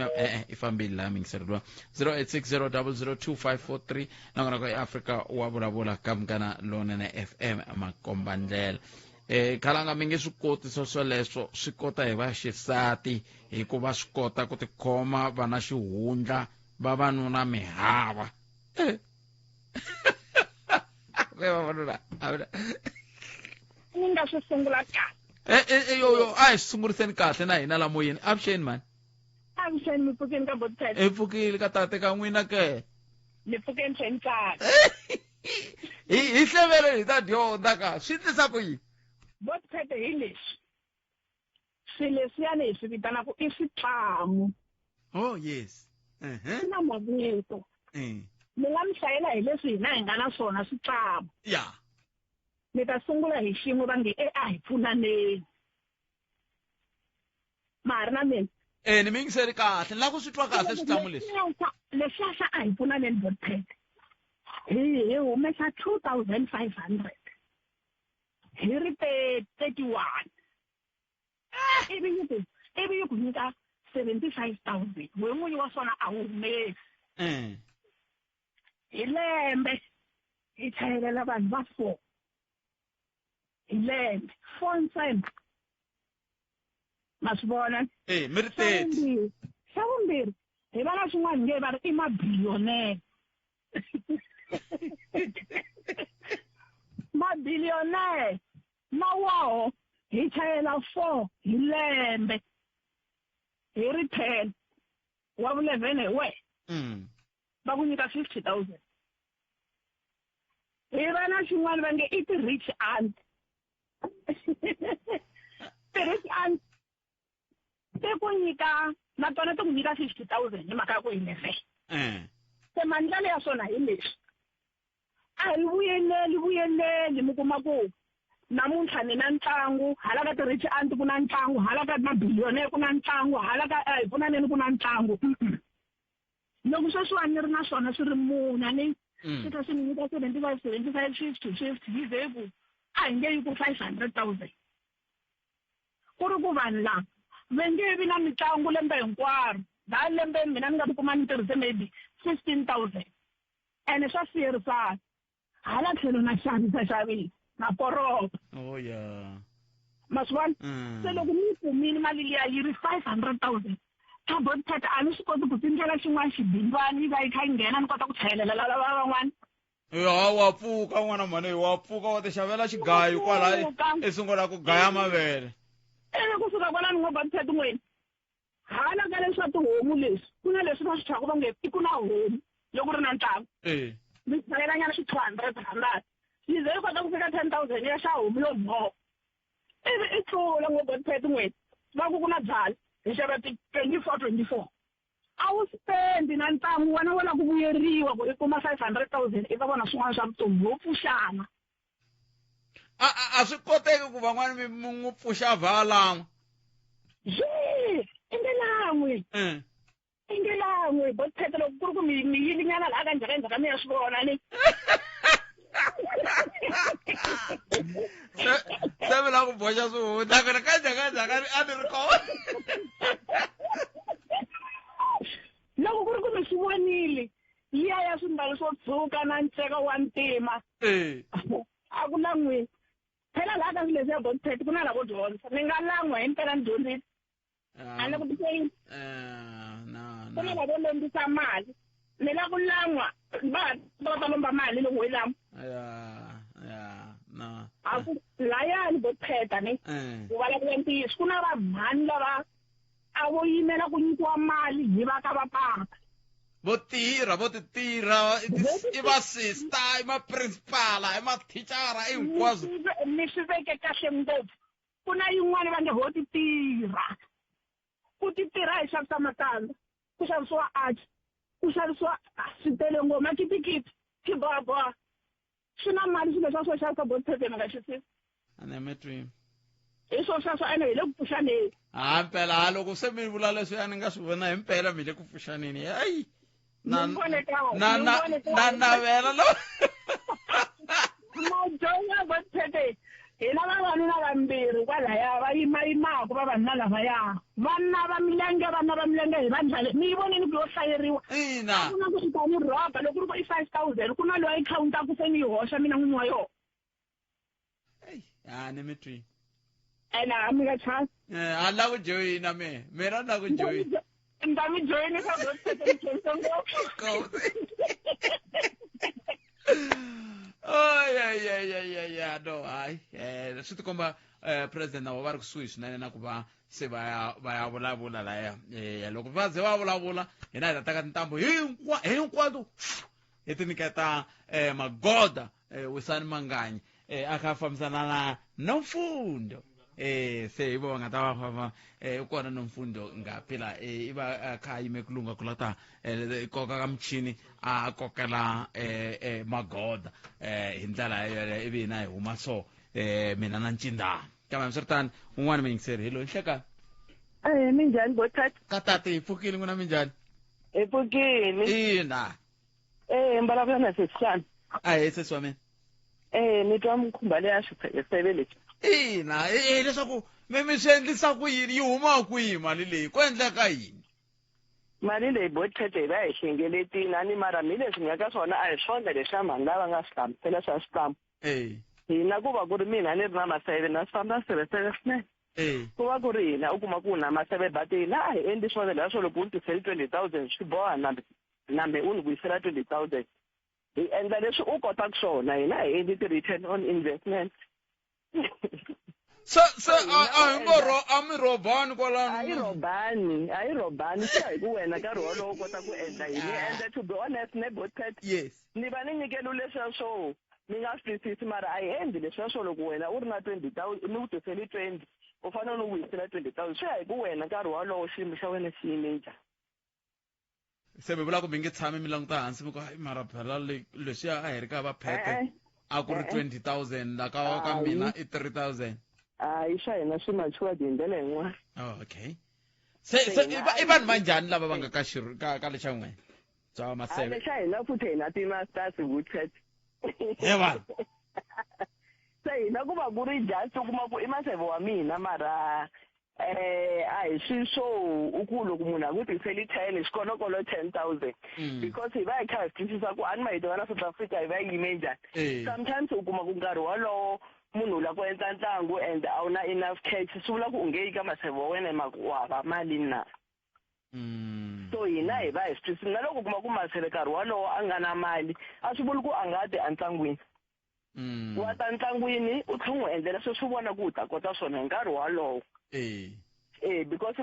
[SPEAKER 1] i fambile laha mingiseri lwa 0860002543 nongonoko ya Africa wa vulavula ka Munghana Lonene FM makombandlela khalanga mi nge swi koti swoleswo swi kota hi va xisati hikuva swi kota ku tikhoma va na xihundla vavanuna mihava
[SPEAKER 12] ni nga swi sungula
[SPEAKER 1] kahle yo a hi sunguriseni kahle na hina la moyeni avuxeni mani
[SPEAKER 12] avuxeni mi pfukeni ka Botpet
[SPEAKER 1] hi pfukile ka tate ka n'wina ke
[SPEAKER 12] mi pfukeni tlhentlaka
[SPEAKER 1] hi hlevele hi ta dyondza ka swi tisa ku yini
[SPEAKER 12] Botpet hi leswi swileswiyani hi swi vitanaka i switlamu
[SPEAKER 1] oh yes
[SPEAKER 12] swi na mavito mi nga mi hlayela hi leswi hina hi nga na swona switlamu
[SPEAKER 1] ya
[SPEAKER 12] ni ta sungula hi xin'we va nge a hi pfunaneni ma ha ri na mina
[SPEAKER 1] ni mi yingiseri kahle ni lava ku swi twa kahle switlamu leswi
[SPEAKER 12] leswiya a hi pfunaneni Botpet hi humesa 2500 hi ri 31 ivi yi ku nyika 75,000 we n'winyi wa swona a wu humesi hi lembe hi chayelela vanhu va 4 hi lembe 4 ntsena ma swi vona
[SPEAKER 1] mi ri 30
[SPEAKER 12] xa vumbirhi hi va na swin'wana nge va ri i mabiliyonere mabiliyonere na woho hi chayela 4 hi lembe hi ri 10 wa vu 11 hi we va ku nyika 50,000 hi va na xin'wana va nge i ti-rich aunt ti-rich aunt ti ku nyika na tona ti ku nyika 50,000 hi mhaka ya ku hi lefe se mandlelo ya swona hi leswi a hi vuyeleli mi kuma ku namuntlha ni na ntlangu hala ka ti-rich aunt ku na ntlangu hala ka mabiliyonere ku na ntlangu hala ka hi pfunaneni ku na ntlangu loko sweswiwani ni ri na swona swi ri muna ni swi ta swi ni nyika 75 50 hi ze ku a hi nge yi ku 500,000 ku ri ku vanhu lava va nge vi na mitlangu lembe hinkwaro da lembe mina ni nga tikuma ni tirhise maybe 15,000 ene swa siyerisana hala tlhelo na xavisa na poropa ma swi vona se loko ni yi kumile mali liya yi ri 500,000 ka Botpet a ni swi koti ku tindlela xin'wana xibindwani yi va yi kha yi nghena ni kota ku chayelela lava van'wana
[SPEAKER 1] wa pfuka n'wana mani wa pfuka wa ti xavela xigayi kwala i sungula ku gaya mavele
[SPEAKER 12] kusuka kwala ni ngo Botpet n'wini hala ka leswi swa tihomu leswi ku na leswi va swi thyaku va nge i ku na homu loko ri na ntlangu mi chayelanyana xi 200 yi ze yi kota ku fika 10,000 ya xa homu yo mhoka ivi i tlula ngo Botpet n'wini va ku na byala hi xava 24 a wu spendi na ntlangu wena wo la ku vuyeriwa ku i kuma 500,000 eka vona swin'wana swa vutomi wo pfuxana
[SPEAKER 1] a swi koteki ku van'wana mi n'wi pfuxa valan'we
[SPEAKER 12] i nge lan'we Botpet loko ku ri ku mi yilinyana laha ka njhaka mi ya swi vona ni
[SPEAKER 1] se mi la ku boxa swihundla ku ri ka njhaka a ni ri kona
[SPEAKER 12] loko ku ri ku mi swi vonile liya ya swimbalo swo tshuka na nceka wa ntima a ku lan'wini phela laha ka swileswi ya Botpet ku na lavo dyondza mi nga lan'wa hi mpela ni dyondzile a ni ku tipeni ku na lavo lombisa mali mi la ku lan'wa va ta lomba mali loko hi lama a ku layani Botpet ni ku vulavula ntiyiso ku na vanhani lava a vo yimela ku nyikiwa mali hi va ka va paka
[SPEAKER 1] vo titirha i va sister i maprincipala i mathicara i hinkwaswo
[SPEAKER 12] mi swi veke kahle ngopfu ku na yin'wana va nge ho ti tirha ku ti tirha hi xavisa matandza ku xavisiwa ati ku xavisiwa switele ngoma kitikiti kiboboa swi na mali swilo swa swo xavisa Botpet mi nga xisisi
[SPEAKER 1] a ni me twi
[SPEAKER 12] hi swo sweswo ene hi le ku pfuxaneni
[SPEAKER 1] mpela loko se mi vula leswi a ni nga swi vona hi mpela mi le ku pfuxaneni hayi na navela lo
[SPEAKER 12] madyonga Botpet hina vavanuna vambirhi kwalaya va yimayimaka vavanuna lavaya vana va milenge hi vandlale mi yi voneni ku yo hlayeriwa
[SPEAKER 1] ina
[SPEAKER 12] ku na ku xita ni roba loko ri ko i 5,000 ku na loyi a yi khawuntaku se ni yi hoxa mina n'wini wa yona
[SPEAKER 1] ni mi twi
[SPEAKER 12] ene a mi nga chance
[SPEAKER 1] a la ku joyina mina na ku joyina
[SPEAKER 12] nda mi joyinisa ngopfu
[SPEAKER 1] oh yeah no hayi swi ti komba president na va ri kusuhi swinene na ku va se va ya vulavula laya loko va ze va vulavula hina hi ta ka tintambu hinkwato hi ti nyiketa Magoda Wisani Manganyi a kha fambisana na Nomfundo se hi vo nga ta va famba kona Nomfundo ngaphila i va kha yime ku lunga kulata koka ka michini a kokela Magoda hi ndlela ivi na hi huma so mina na Ncindana kambe msirtani un'wana mingiseri hi lo nhleka
[SPEAKER 6] minjhani Bothat
[SPEAKER 1] ka tati hi pfukile n'wina minjhani
[SPEAKER 6] hi pfukile
[SPEAKER 1] ina
[SPEAKER 6] mbalavula na sesihlanu
[SPEAKER 1] hi sesi wa mina
[SPEAKER 6] ni twa mukhumba leya swiphekesele lexi
[SPEAKER 1] ina leswaku mi swi endlisa ku yini yi huma kwihi mali leyi ku endleka yini
[SPEAKER 6] mali leyi Bothat hi va hi hlengeletini a ni mara mi leswi nga ka swona a hi swona leswi a mhani lava nga swi hlamusela swa swifambo hina ku va ku ri mina ni ri na maseve na swifambo a sirheseka swinene ku va ku ri hina u kuma ku na maseve but hina a hi endli swona leswo loko u ni tiseli 20,000 swi boha nambe u ni vuyisela 20,000 hi endla leswi u kotaka swona hina hi endli ti-return on investment
[SPEAKER 1] se a mi robani kwalano
[SPEAKER 6] a yi robani swi ya hi ku wena nkarhi wolowo u kota ku endla yini ende to be honest ne Bothat
[SPEAKER 1] yes
[SPEAKER 6] ni va ni nyikelu leswiya swo ni nga swi twisisi mara a hi endli leswiya swo loko wena u ri na 20,000 ni ku tiseli 20 u fanele ni vuyisela 20,000 swi ya hi ku wena nkarhi wolowo xiyimo xa wena xi yime njhani
[SPEAKER 1] se mi vula ku mi nge tshami mi languta hansi mi ku mara phela leswiya a hi ri ka va phete a ku ri 20,000 la ka mina i 3,000
[SPEAKER 6] hayi swa hina swi machuwadi hi ndlela yin'wana
[SPEAKER 1] okay se i vanhu va njhani lava va nga ka lexa n'wena bya maseve
[SPEAKER 6] lexa hina futhi hina ti-masters Bothat
[SPEAKER 1] he vanhu
[SPEAKER 6] se hina ku va ku ri just u kuma ku i maseve wa mina mara a hi swi swo u ku loko munhu a ku tiseli 10 xikolokolo 10,000 because hi va hi kha hi twisisa ku a ni mahito na South Africa hi va yime njhani sometimes u kuma ku nkarhi wolowo munhu u la ku endla ntlangu and a wu na enough cash swi vula ku u nge yi ka maseve wa wena wa hava mali na so hina hi va hi swi twisisi na loko u kuma ku maseve nkarhi wolowo a nga na mali a swi vuli ku a nga ti entlangwini wa ta ntlangwini u tlhe n'wi endlela sweswi u vona ku u ta kota swona hi nkarhi wolowo because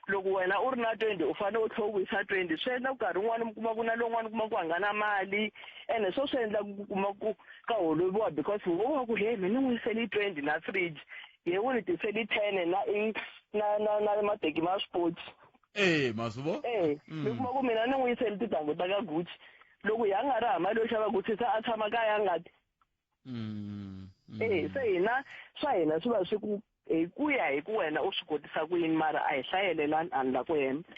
[SPEAKER 6] loko wena u ri na 20 u fanele u tlhe u vuyisa 20 swi endla ku nkarhi wun'wana mi kuma ku na lowun'wana u kuma ku a nga na mali ene swo swi endla ku kuma ku ka holoviwa because wo va ku he mi ni n'wi yiseli 20 na fridge ye u ni tiseli 10 na mateki ma sports
[SPEAKER 1] masuvo
[SPEAKER 6] mi kuma ku mina ni n'wi yiseli tintangu ta ka Gucci loko hi a nga ri hama loyi xava Gucci se a tshama kaya a nga ti se hina swa hina swi va swi ku hi ku ya hi ku wena u swi kotisa ku yini mara a hi hlayelelani andla ku hemba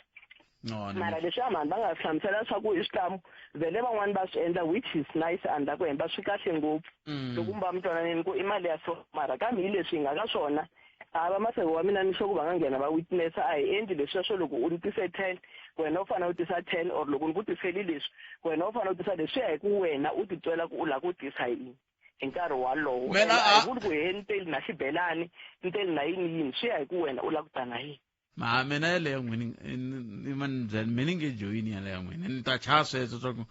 [SPEAKER 6] mara leswi a mhani va nga swi hlamusela swa ku i switamu vhele van'wani va swi endla which is nice andla ku hemba swi kahle ngopfu loko mi va mi twananeni ku i mali ya so mara kambe hi leswi hi nga ka swona a va maseve wa mina ni sure ku va nga nghena va witness a hi endli leswiya swo loko u ni tise 10 wena u fanele u tisa 10 or loko ni ku tiseli leswi wena u fanele u tisa leswi ya hi ku wena u titwela ku u la ku tisa yini hi nkarhi walowo a vuli ku he nteli na xibelani nteli na yini swi ya hi ku wena u la ku ta na yini
[SPEAKER 1] mina yaleyo n'wini mina nge joyini yaleyo n'wini ni ta chaya sweswo swa ku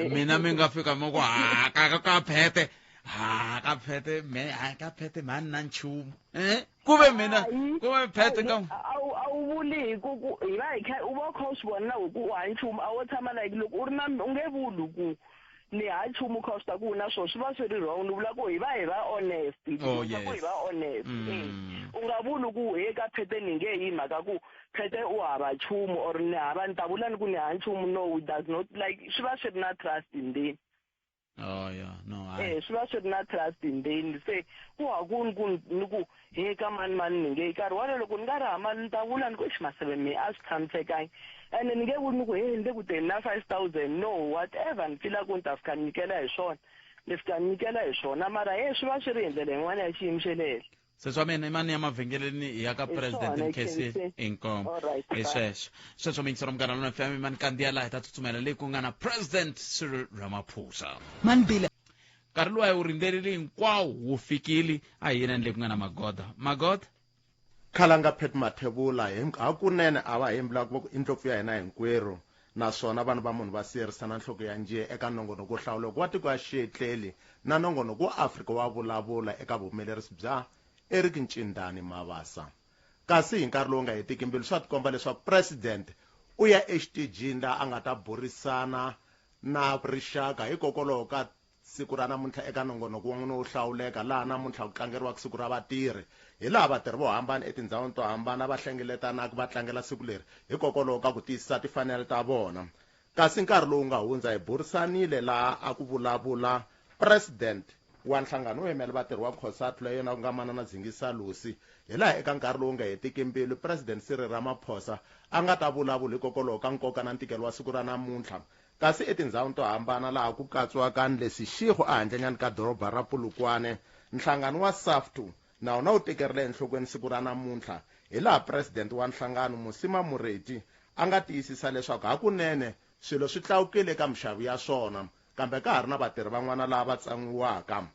[SPEAKER 1] mina mi nga fika mo ku ka phete ka phete mani na nchumu kuve mina kuve phete ka
[SPEAKER 6] a wu vuli ku hi va hi kha u va kha u swi vona na ku ha nchumu a wo tshama like loko u ri na u nge vuli ku ni ha nchumu kha u swi ta ku na swo swi va swi ri wrong ni vula ku hi va honest ku hi va honest u nga vuli ku he ka phete ni nge hi mhaka ku phete u hava nchumu or ni hava ni ta vula ni ku ni ha nchumu no it does not like swi va swi ri na trust in then swi va swi ri na trust in then se ku ha ku ni ku he ka mani ni nge nkarhi wale loko ni nga ri hama ni ta vula ni ku maseve me a swi tshamisekangi ene ni nge vuli ni ku he ni le ku teni na 5,000 no whatever ni fila ku ni ta fika ni nyikela hi swona
[SPEAKER 13] leswi ta nyikela hi swona mara swi va swi ri hi ndlela yin'wana ya xiyimo xe le henhla
[SPEAKER 1] seswamene imani ya mavhengeleni ya ka president nkesi inkomo hi sweswo mingisero Munghana Lonene FM imani kandiya laha hi ta tsutsumela leyi ku nga na president Cyril Ramaphosa
[SPEAKER 3] manbila
[SPEAKER 1] nkarhi luwa hi wu rindzerile hinkwawo wu fikile a hi yinani leyi ku nga na magoda
[SPEAKER 8] khalanga Pet Mathebula hakunene a va hembula ku indlopfu ya hina hinkwerhu naswona vanhu va munhu va siyerisana nhloko ya njiya eka nongonoko wo hlawuleka wa tiko ya xiyetleli na nongonoko wa Afrika wa vulavula eka vuhumelerisi bya Eric Ncindani Mabasa kasi hi nkarhi lowu nga hetiki mbilu swa tikomba leswaku president u ya exitejini laha a nga ta burisana na rixaka hikokwalaho ka siku ra namuntlha eka nongonoko wo hlawuleka laha namuntlha ku tlangeriwaka siku ra vatirhi hi laha vatirhi vo hambana etindhawini to hambana va hlengeletanaka va tlangela siku leri hikokwalaho ka ku tiyisisa timfanelo ta vona kasi nkarhi lowu nga hundza hi burisanile laha a ku vulavula president wa nhlangano wo yimela vatirhi wa COSATU leyi yona ku nga Manana Zingisa Lusi hi laha eka nkarhi lowu nga hetiki mbilu president Cyril Ramaphosa a nga ta vulavula hikokwalaho ka nkoka na ntikelo wa siku ra namuntlha kasi etindhawini to hambana laha ku katsiwaka Nlesi Shego a handlenyana ka doroba ra Polokwane nhlangano wa SAFTU na wona wu tekerile enhlokweni siku ra namuntlha hi laha president wa nhlangano Musima Mureti a nga tiyisisa leswaku hakunene swilo swi tlakukile eka mixavo ya swona kambe ka ha ri na vatirhi van'wana lava va tsangiwaka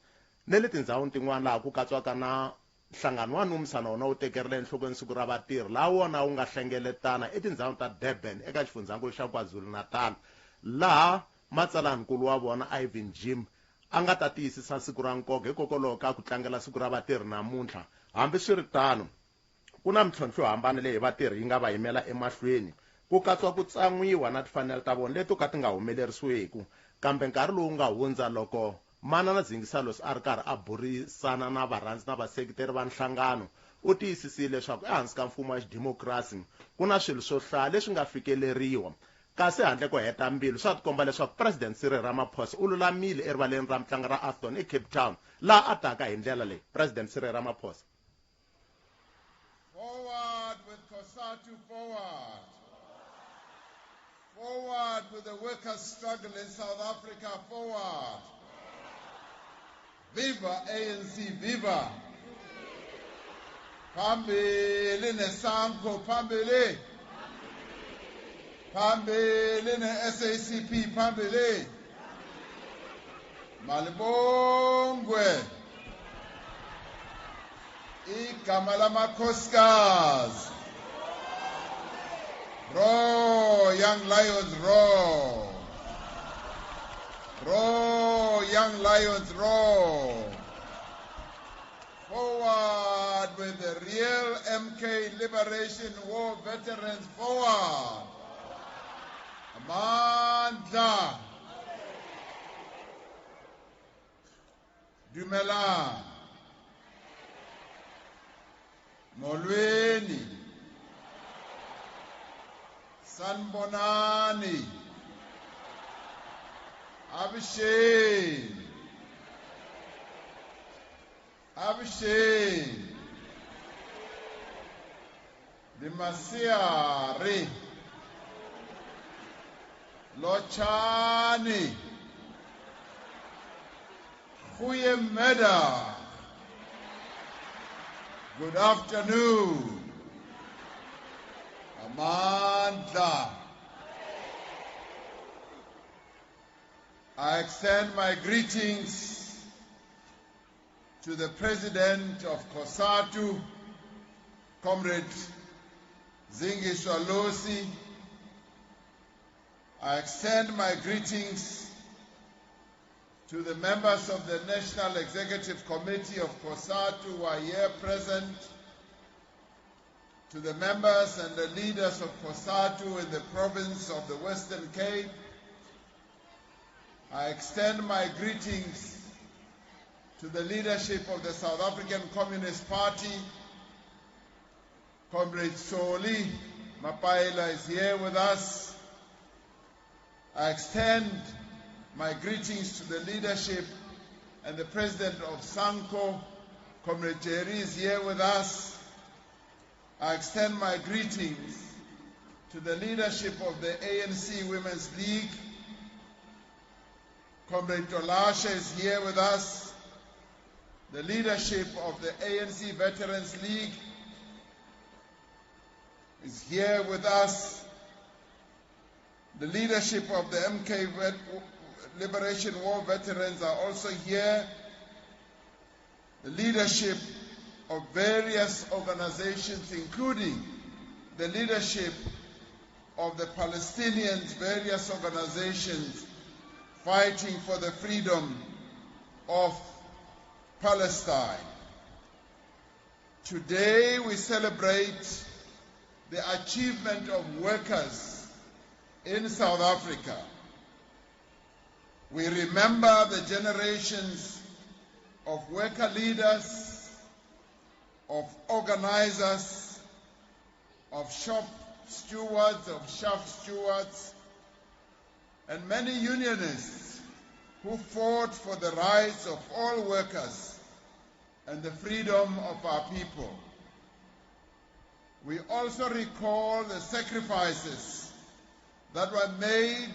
[SPEAKER 8] ne le tindhawini tin'wana laha ku katsiwaka na nhlangano wa NUMSA na wona wu tekerile enhlokweni siku ra vatirhi laha wona wu nga hlengeletana etindhawini ta Durban eka xifundzhankulu xa KwaZulu-Natal laha matsalankulu wa vona Ivan Jim a nga ta tiyisisa siku ra nkoka hikokwalaho ka ku tlangela siku ra vatirhi namuntlha hambi swi ri tano ku na mintlhontlho yo hambana leyi vatirhi yi nga va yimela emahlweni ku katsiwa ku tsan'wiwa na timfanelo ta vona leti ka ti nga humelerisiweki kambe nkarhi lowu nga hundza loko Manana Zingisa Lusi a ri karhi a burisana na varhandzi na vaseketeri va nhlangano u tiyisisile leswaku ehansi ka mfumo wa xidemokirasi ku na swilo swo hlaya leswi nga fikeleriwa kasi handle ko heta mbilu swa tikomba leswaku president Cyril Ramaphosa u lulamile erivaleni ra mitlangu ra Afton eCape Town laha a taka hi ndlela leyi president Cyril Ramaphosa
[SPEAKER 14] forward with COSATU forward. Forward with the workers' struggle in South Africa, forward. Viva ANC, viva. Phambili neSANCO, phambili. Phambili neSACP, phambili. Malibongwe. Igama lamakhosikazi. Roar, young lions, roar. Roar, young lions, roar. Forward with the real MK Liberation War veterans, forward. Amandla. Dumela. Molweni. Sanbonani, Abhishek, Limasiari, Lochani, Khuyemeda. Good afternoon. Amandla. I extend my greetings to the President of COSATU, Comrade Zingiswa Lusi. I extend my greetings to the members of the National Executive Committee of COSATU who are here present, to the members and the leaders of COSATU in the province of the Western Cape. I extend my greetings to the leadership of the South African Communist Party. Comrade Soli Mapaila is here with us. I extend my greetings to the leadership and the president of SANCO, Comrade Jerry, is here with us. I extend my greetings to the leadership of the ANC Women's League, Comrade Tolashe is here with us. The leadership of the ANC Veterans League is here with us. The leadership of the MK Liberation War veterans are also here. The leadership of various organizations, including the leadership of the Palestinians, various organizations fighting for the freedom of Palestine. Today we celebrate the achievement of workers in South Africa. We remember the generations of worker leaders, of organizers, of shop stewards, of shaft stewards, and many unionists who fought for the rights of all workers and the freedom of our people. We also recall the sacrifices that were made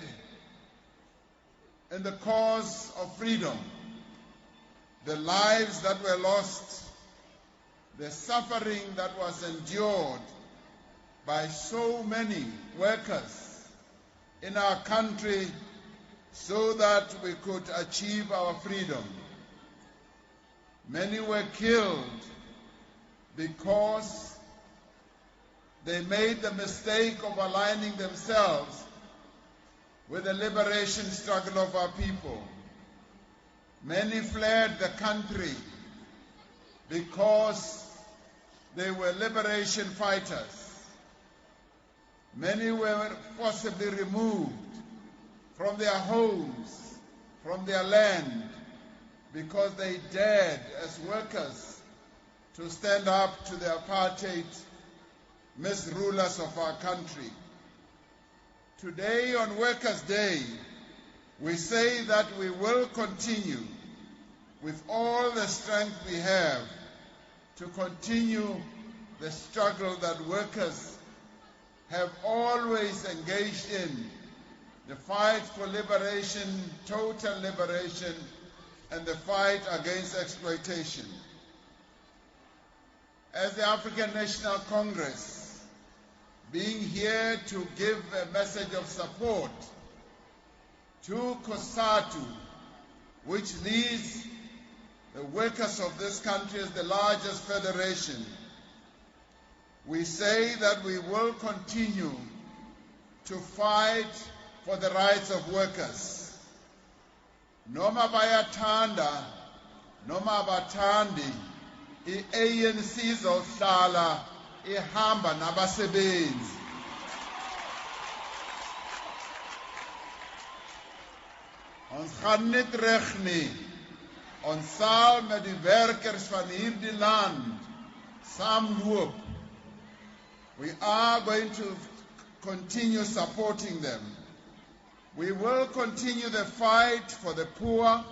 [SPEAKER 14] in the cause of freedom, the lives that were lost, the suffering that was endured by so many workers in our country so that we could achieve our freedom. Many were killed because they made the mistake of aligning themselves with the liberation struggle of our people. Many fled the country because they were liberation fighters. Many were forcibly removed from their homes, from their land, because they dared as workers to stand up to the apartheid misrulers of our country. Today, on Workers' Day, we say that we will continue with all the strength we have to continue the struggle that workers have always engaged in, the fight for liberation, total liberation, and the fight against exploitation. As the African National Congress, being here to give a message of support to COSATU, which leads the workers of this country as the largest federation, we say that we will continue to fight for the rights of workers. Noma bayathanda, noma abathandi, i-ANC izohlala ihamba nabasebenzi. Ons gaan nie terug nie. Ons sal met die werkers van hierdie land saamloop. We are going to continue supporting them. We will continue the fight for the poor,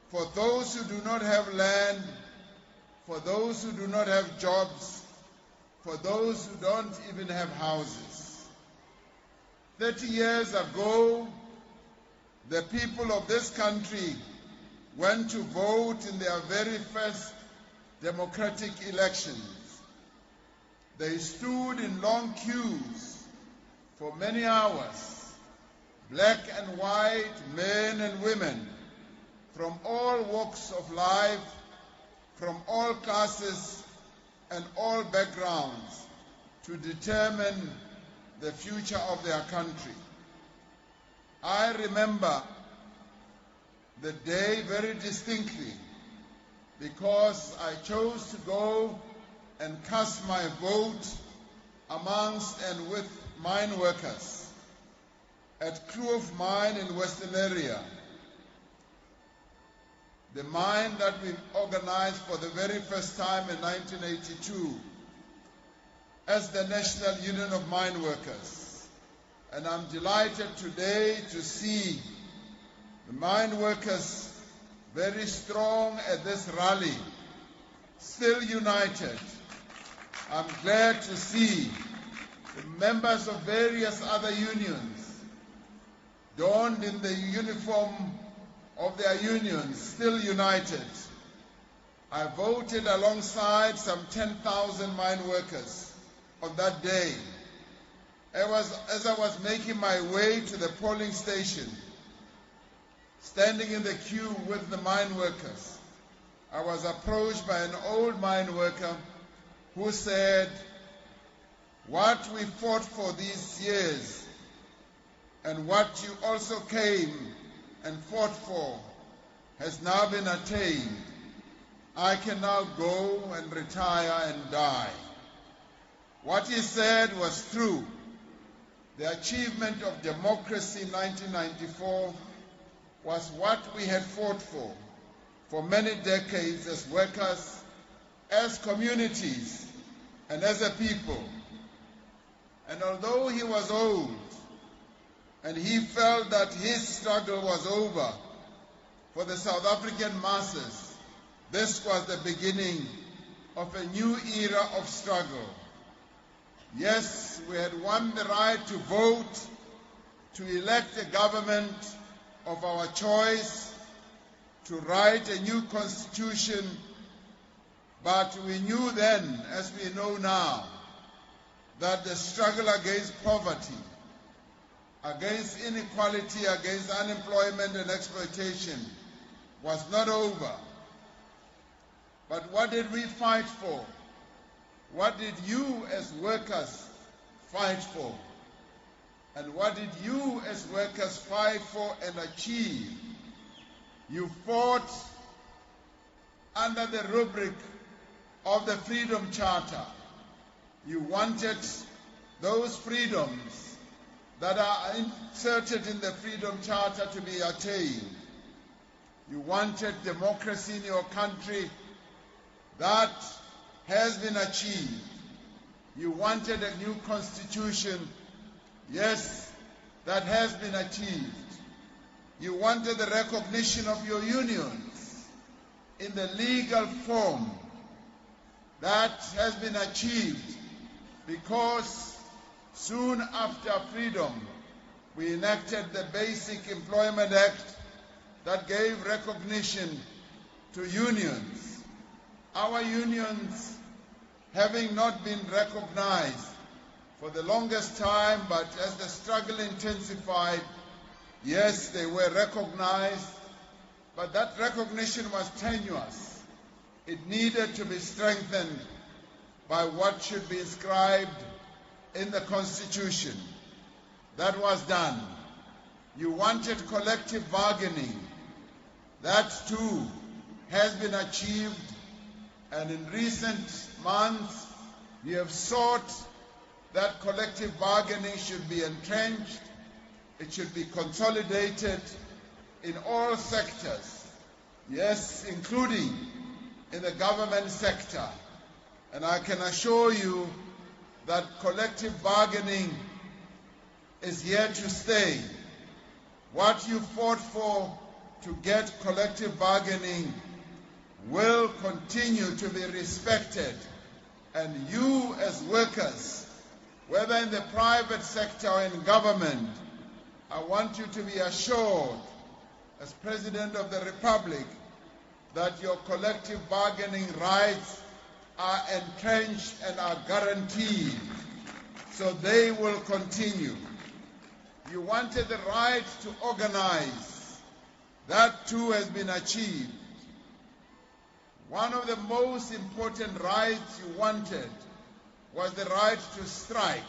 [SPEAKER 14] for those who do not have land, for those who do not have jobs, for those who don't even have houses. 30 years ago, the people of this country went to vote in their very first democratic elections. They stood in long queues for many hours, black and white, men and women, from all walks of life, from all classes and all backgrounds, to determine the future of their country. I remember the day very distinctly because I chose to go and cast my vote amongst and with mine workers at Kloof Mine in Western Area, the mine that we organized for the very first time in 1982 as the National Union of Mine Workers. And I'm delighted today to see the mine workers very strong at this rally, still united. I'm glad to see the members of various other unions donned in the uniform of their unions still united. I voted alongside some 10,000 mine workers on that day. As I was making my way to the polling station, standing in the queue with the mine workers, I was approached by an old mine worker who said, "What we fought for these years and what you also came and fought for has now been attained. I can now go and retire and die." What he said was true. The achievement of democracy in 1994 was what we had fought for many decades as workers, as communities, and as a people. And although he was old, and he felt that his struggle was over for the South African masses, this was the beginning of a new era of struggle. Yes, we had won the right to vote, to elect a government of our choice, to write a new constitution, but we knew then, as we know now, that the struggle against poverty, against inequality, against unemployment and exploitation was not over. But what did we fight for? What did you as workers fight for? And what did you as workers fight for and achieve? You fought under the rubric of the Freedom Charter. You wanted those freedoms that are inserted in the Freedom Charter to be attained. You wanted democracy in your country. That has been achieved. You wanted a new constitution. Yes, that has been achieved. You wanted the recognition of your unions in the legal form. That has been achieved because soon after freedom, we enacted the Basic Employment Act that gave recognition to unions. Our unions, having not been recognized for the longest time, but as the struggle intensified, yes, they were recognized, but that recognition was tenuous. It needed to be strengthened by what should be inscribed in the Constitution. That was done. You wanted collective bargaining. That too has been achieved. And in recent months, we have sought that collective bargaining should be entrenched, it should be consolidated in all sectors, yes, including in the government sector. And I can assure you that collective bargaining is here to stay. What you fought for to get collective bargaining will continue to be respected, and you as workers, whether in the private sector or in government, I want you to be assured as President of the Republic that your collective bargaining rights are entrenched and are guaranteed, so they will continue. You wanted the right to organize. That too has been achieved. One of the most important rights you wanted was the right to strike.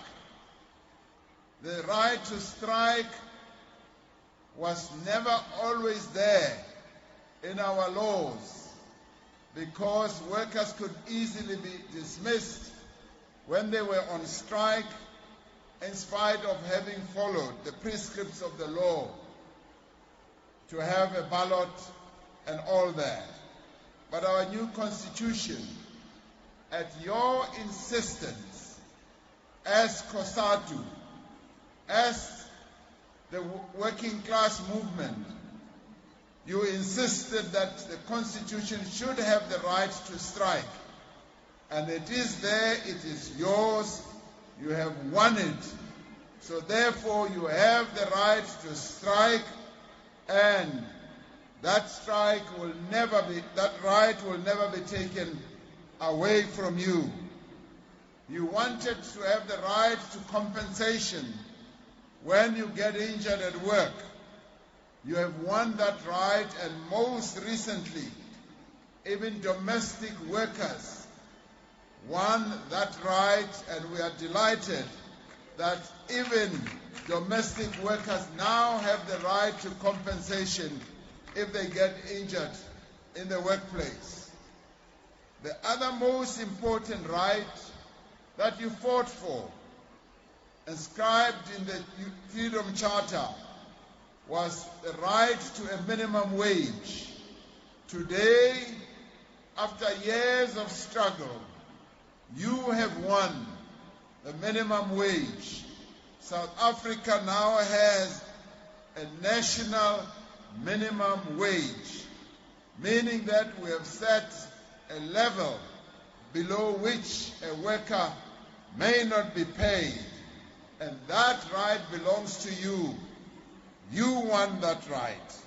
[SPEAKER 14] The right to strike was never always there in our laws because workers could easily be dismissed when they were on strike in spite of having followed the prescripts of the law to have a ballot and all that. But our new constitution, at your insistence, as COSATU, as the working class movement, you insisted that the constitution should have the right to strike. And it is there, it is yours, you have won it. So therefore you have the right to strike, and that right will never be taken away from you. You wanted to have the right to compensation when you get injured at work. You have won that right, and most recently, even domestic workers won that right, and we are delighted that even domestic workers now have the right to compensation if they get injured in the workplace. The other most important right that you fought for, inscribed in the Freedom Charter, was the right to a minimum wage. Today, after years of struggle, you have won the minimum wage. South Africa now has a national minimum wage, meaning that we have set a level below which a worker may not be paid, and that right belongs to you. You won that right.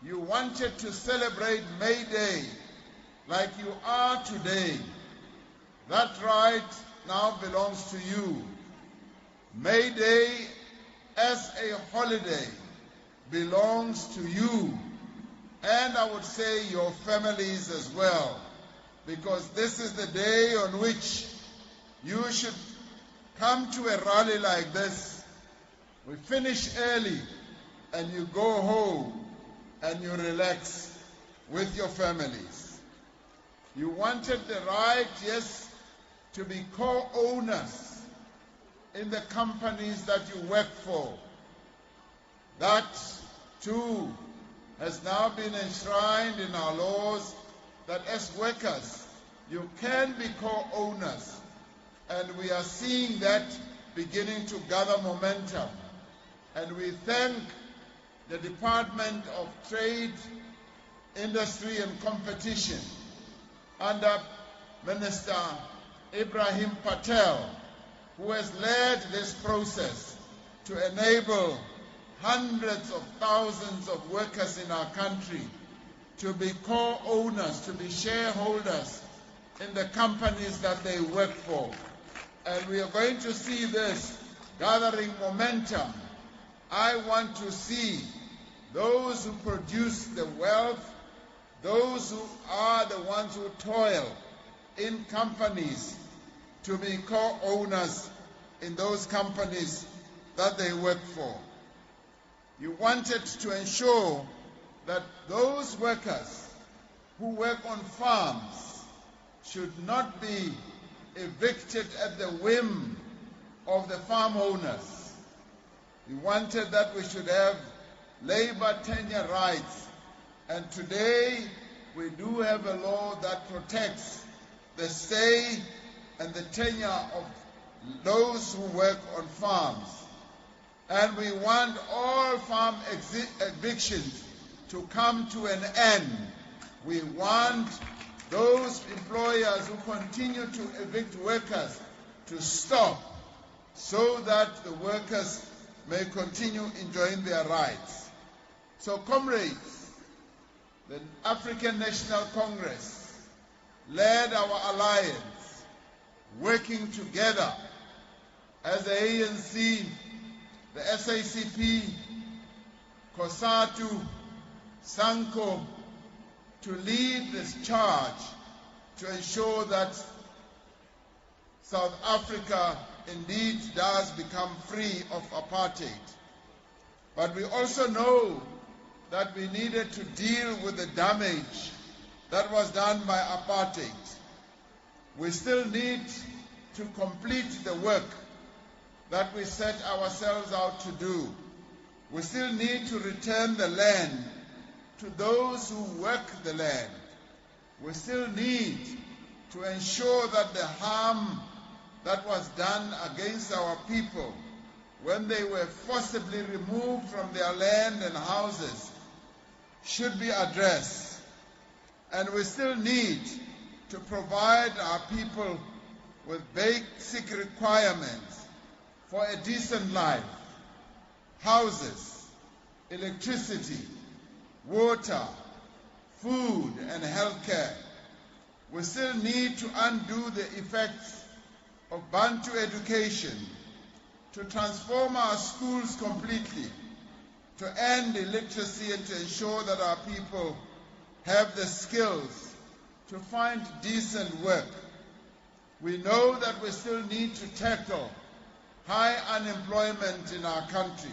[SPEAKER 14] You wanted to celebrate May Day like you are today. That right now belongs to you. May Day as a holiday belongs to you, and I would say your families as well, because this is the day on which you should come to a rally like this. We finish early and you go home and you relax with your families. You wanted the right, yes, to be co-owners in the companies that you work for. That too has now been enshrined in our laws, that as workers you can be co-owners, and we are seeing that beginning to gather momentum. And we thank the Department of Trade, Industry and Competition under Minister Ibrahim Patel, who has led this process to enable hundreds of thousands of workers in our country to be co-owners, to be shareholders in the companies that they work for. And we are going to see this gathering momentum. I want to see those who produce the wealth, those who are the ones who toil in companies, to be co-owners in those companies that they work for. You wanted to ensure that those workers who work on farms should not be evicted at the whim of the farm owners. You wanted that we should have labor tenure rights, and today we do have a law that protects the stay and the tenure of those who work on farms. And we want all farm evictions to come to an end. We want those employers who continue to evict workers to stop, so that the workers may continue enjoying their rights. So, comrades, the African National Congress led our alliance, working together as the ANC, the SACP, COSATU, SANCO, to lead this charge to ensure that South Africa indeed does become free of apartheid. But we also know that we needed to deal with the damage that was done by apartheid. We still need to complete the work that we set ourselves out to do. We still need to return the land to those who work the land. We still need to ensure that the harm that was done against our people when they were forcibly removed from their land and houses should be addressed. And we still need to provide our people with basic requirements for a decent life: houses, electricity, water, food, and healthcare. We still need to undo the effects of Bantu education, to transform our schools completely, to end illiteracy and to ensure that our people have the skills to find decent work. We know that we still need to tackle high unemployment in our country.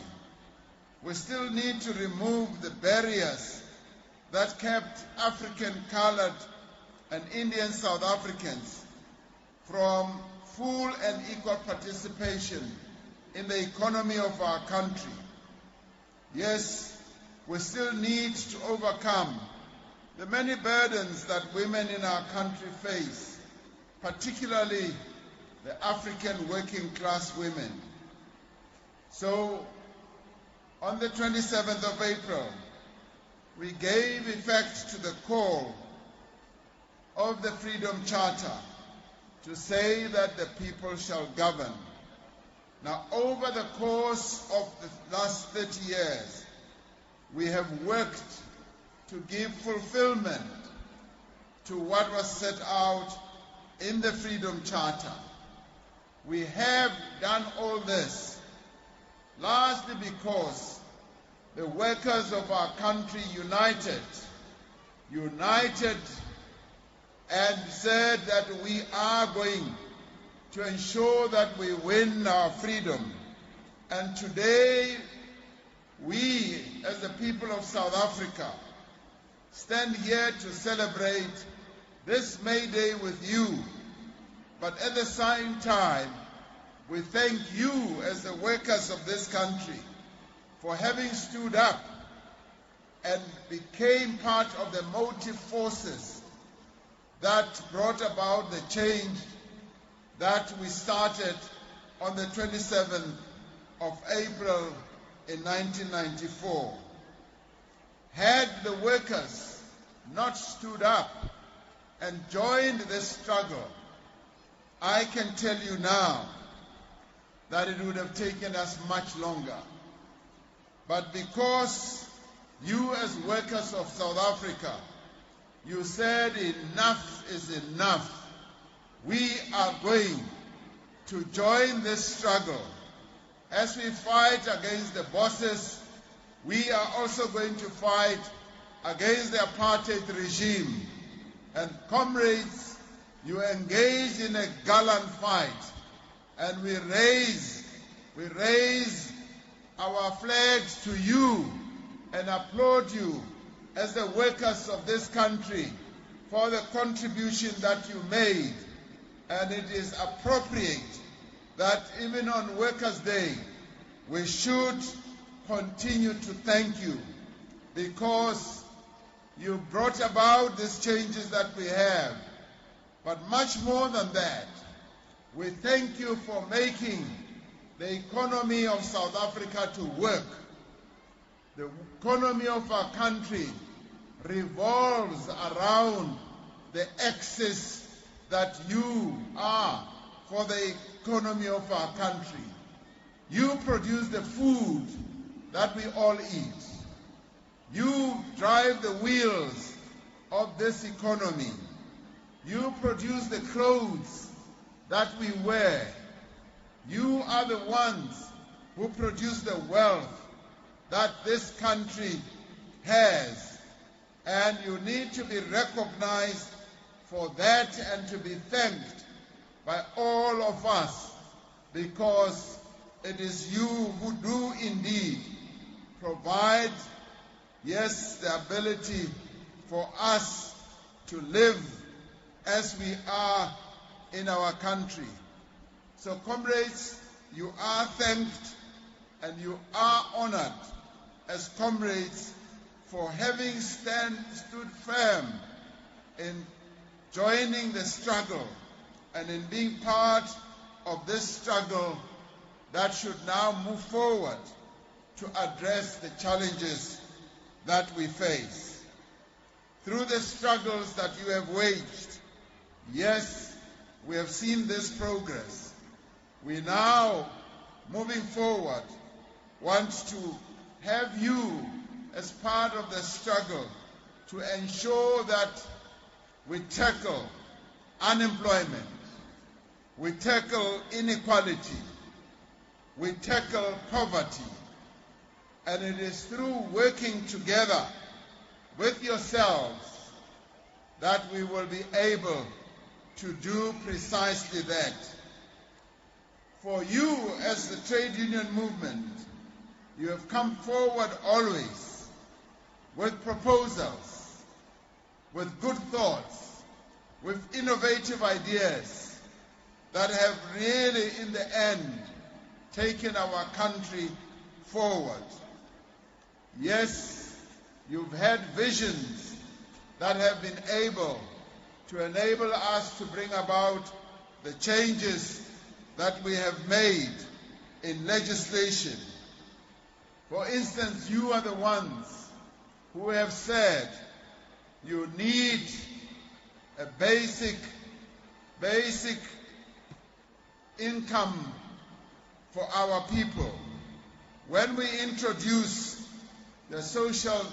[SPEAKER 14] We still need to remove the barriers that kept African, colored, and Indian South Africans from full and equal participation in the economy of our country. Yes, we still need to overcome the many burdens that women in our country face, particularly the African working class women. So, on the 27th of April, we gave effect to the call of the Freedom Charter to say that the people shall govern. Now, over the course of the last 30 years, we have worked to give fulfillment to what was set out in the Freedom Charter. We have done all this largely because the workers of our country united and said that we are going to ensure that we win our freedom. And today, we, as the people of South Africa, stand here to celebrate this May Day with you. But at the same time, we thank you as the workers of this country for having stood up and became part of the motive forces that brought about the change that we started on the 27th of April in 1994. Had the workers not stood up and joined this struggle, I can tell you now that it would have taken us much longer. But because you as workers of South Africa, you said enough is enough, we are going to join this struggle. As we fight against the bosses, we are also going to fight against the apartheid regime. And comrades, you engaged in a gallant fight, and we raise our flags to you and applaud you as the workers of this country for the contribution that you made. And it is appropriate that even on Workers' Day, we should continue to thank you, because you brought about these changes that we have. But much more than that, we thank you for making the economy of South Africa to work. The economy of our country revolves around the axis that you are for the economy of our country. You produce the food that we all eat. You drive the wheels of this economy. You produce the clothes that we wear. You are the ones who produce the wealth that this country has. And you need to be recognized for that and to be thanked by all of us, because it is you who do indeed provide, yes, the ability for us to live as we are in our country. So, comrades, you are thanked and you are honored as comrades for having stood firm in joining the struggle and in being part of this struggle that should now move forward to address the challenges that we face. Through the struggles that you have waged, yes, we have seen this progress. We now, moving forward, want to have you as part of the struggle to ensure that we tackle unemployment, we tackle inequality, we tackle poverty. And it is through working together with yourselves that we will be able to do precisely that. For you, as the trade union movement, you have come forward always with proposals, with good thoughts, with innovative ideas that have really, in the end, taken our country forward. Yes, you've had visions that have been able to enable us to bring about the changes that we have made in legislation. For instance, you are the ones who have said you need a basic income for our people. When we introduce the social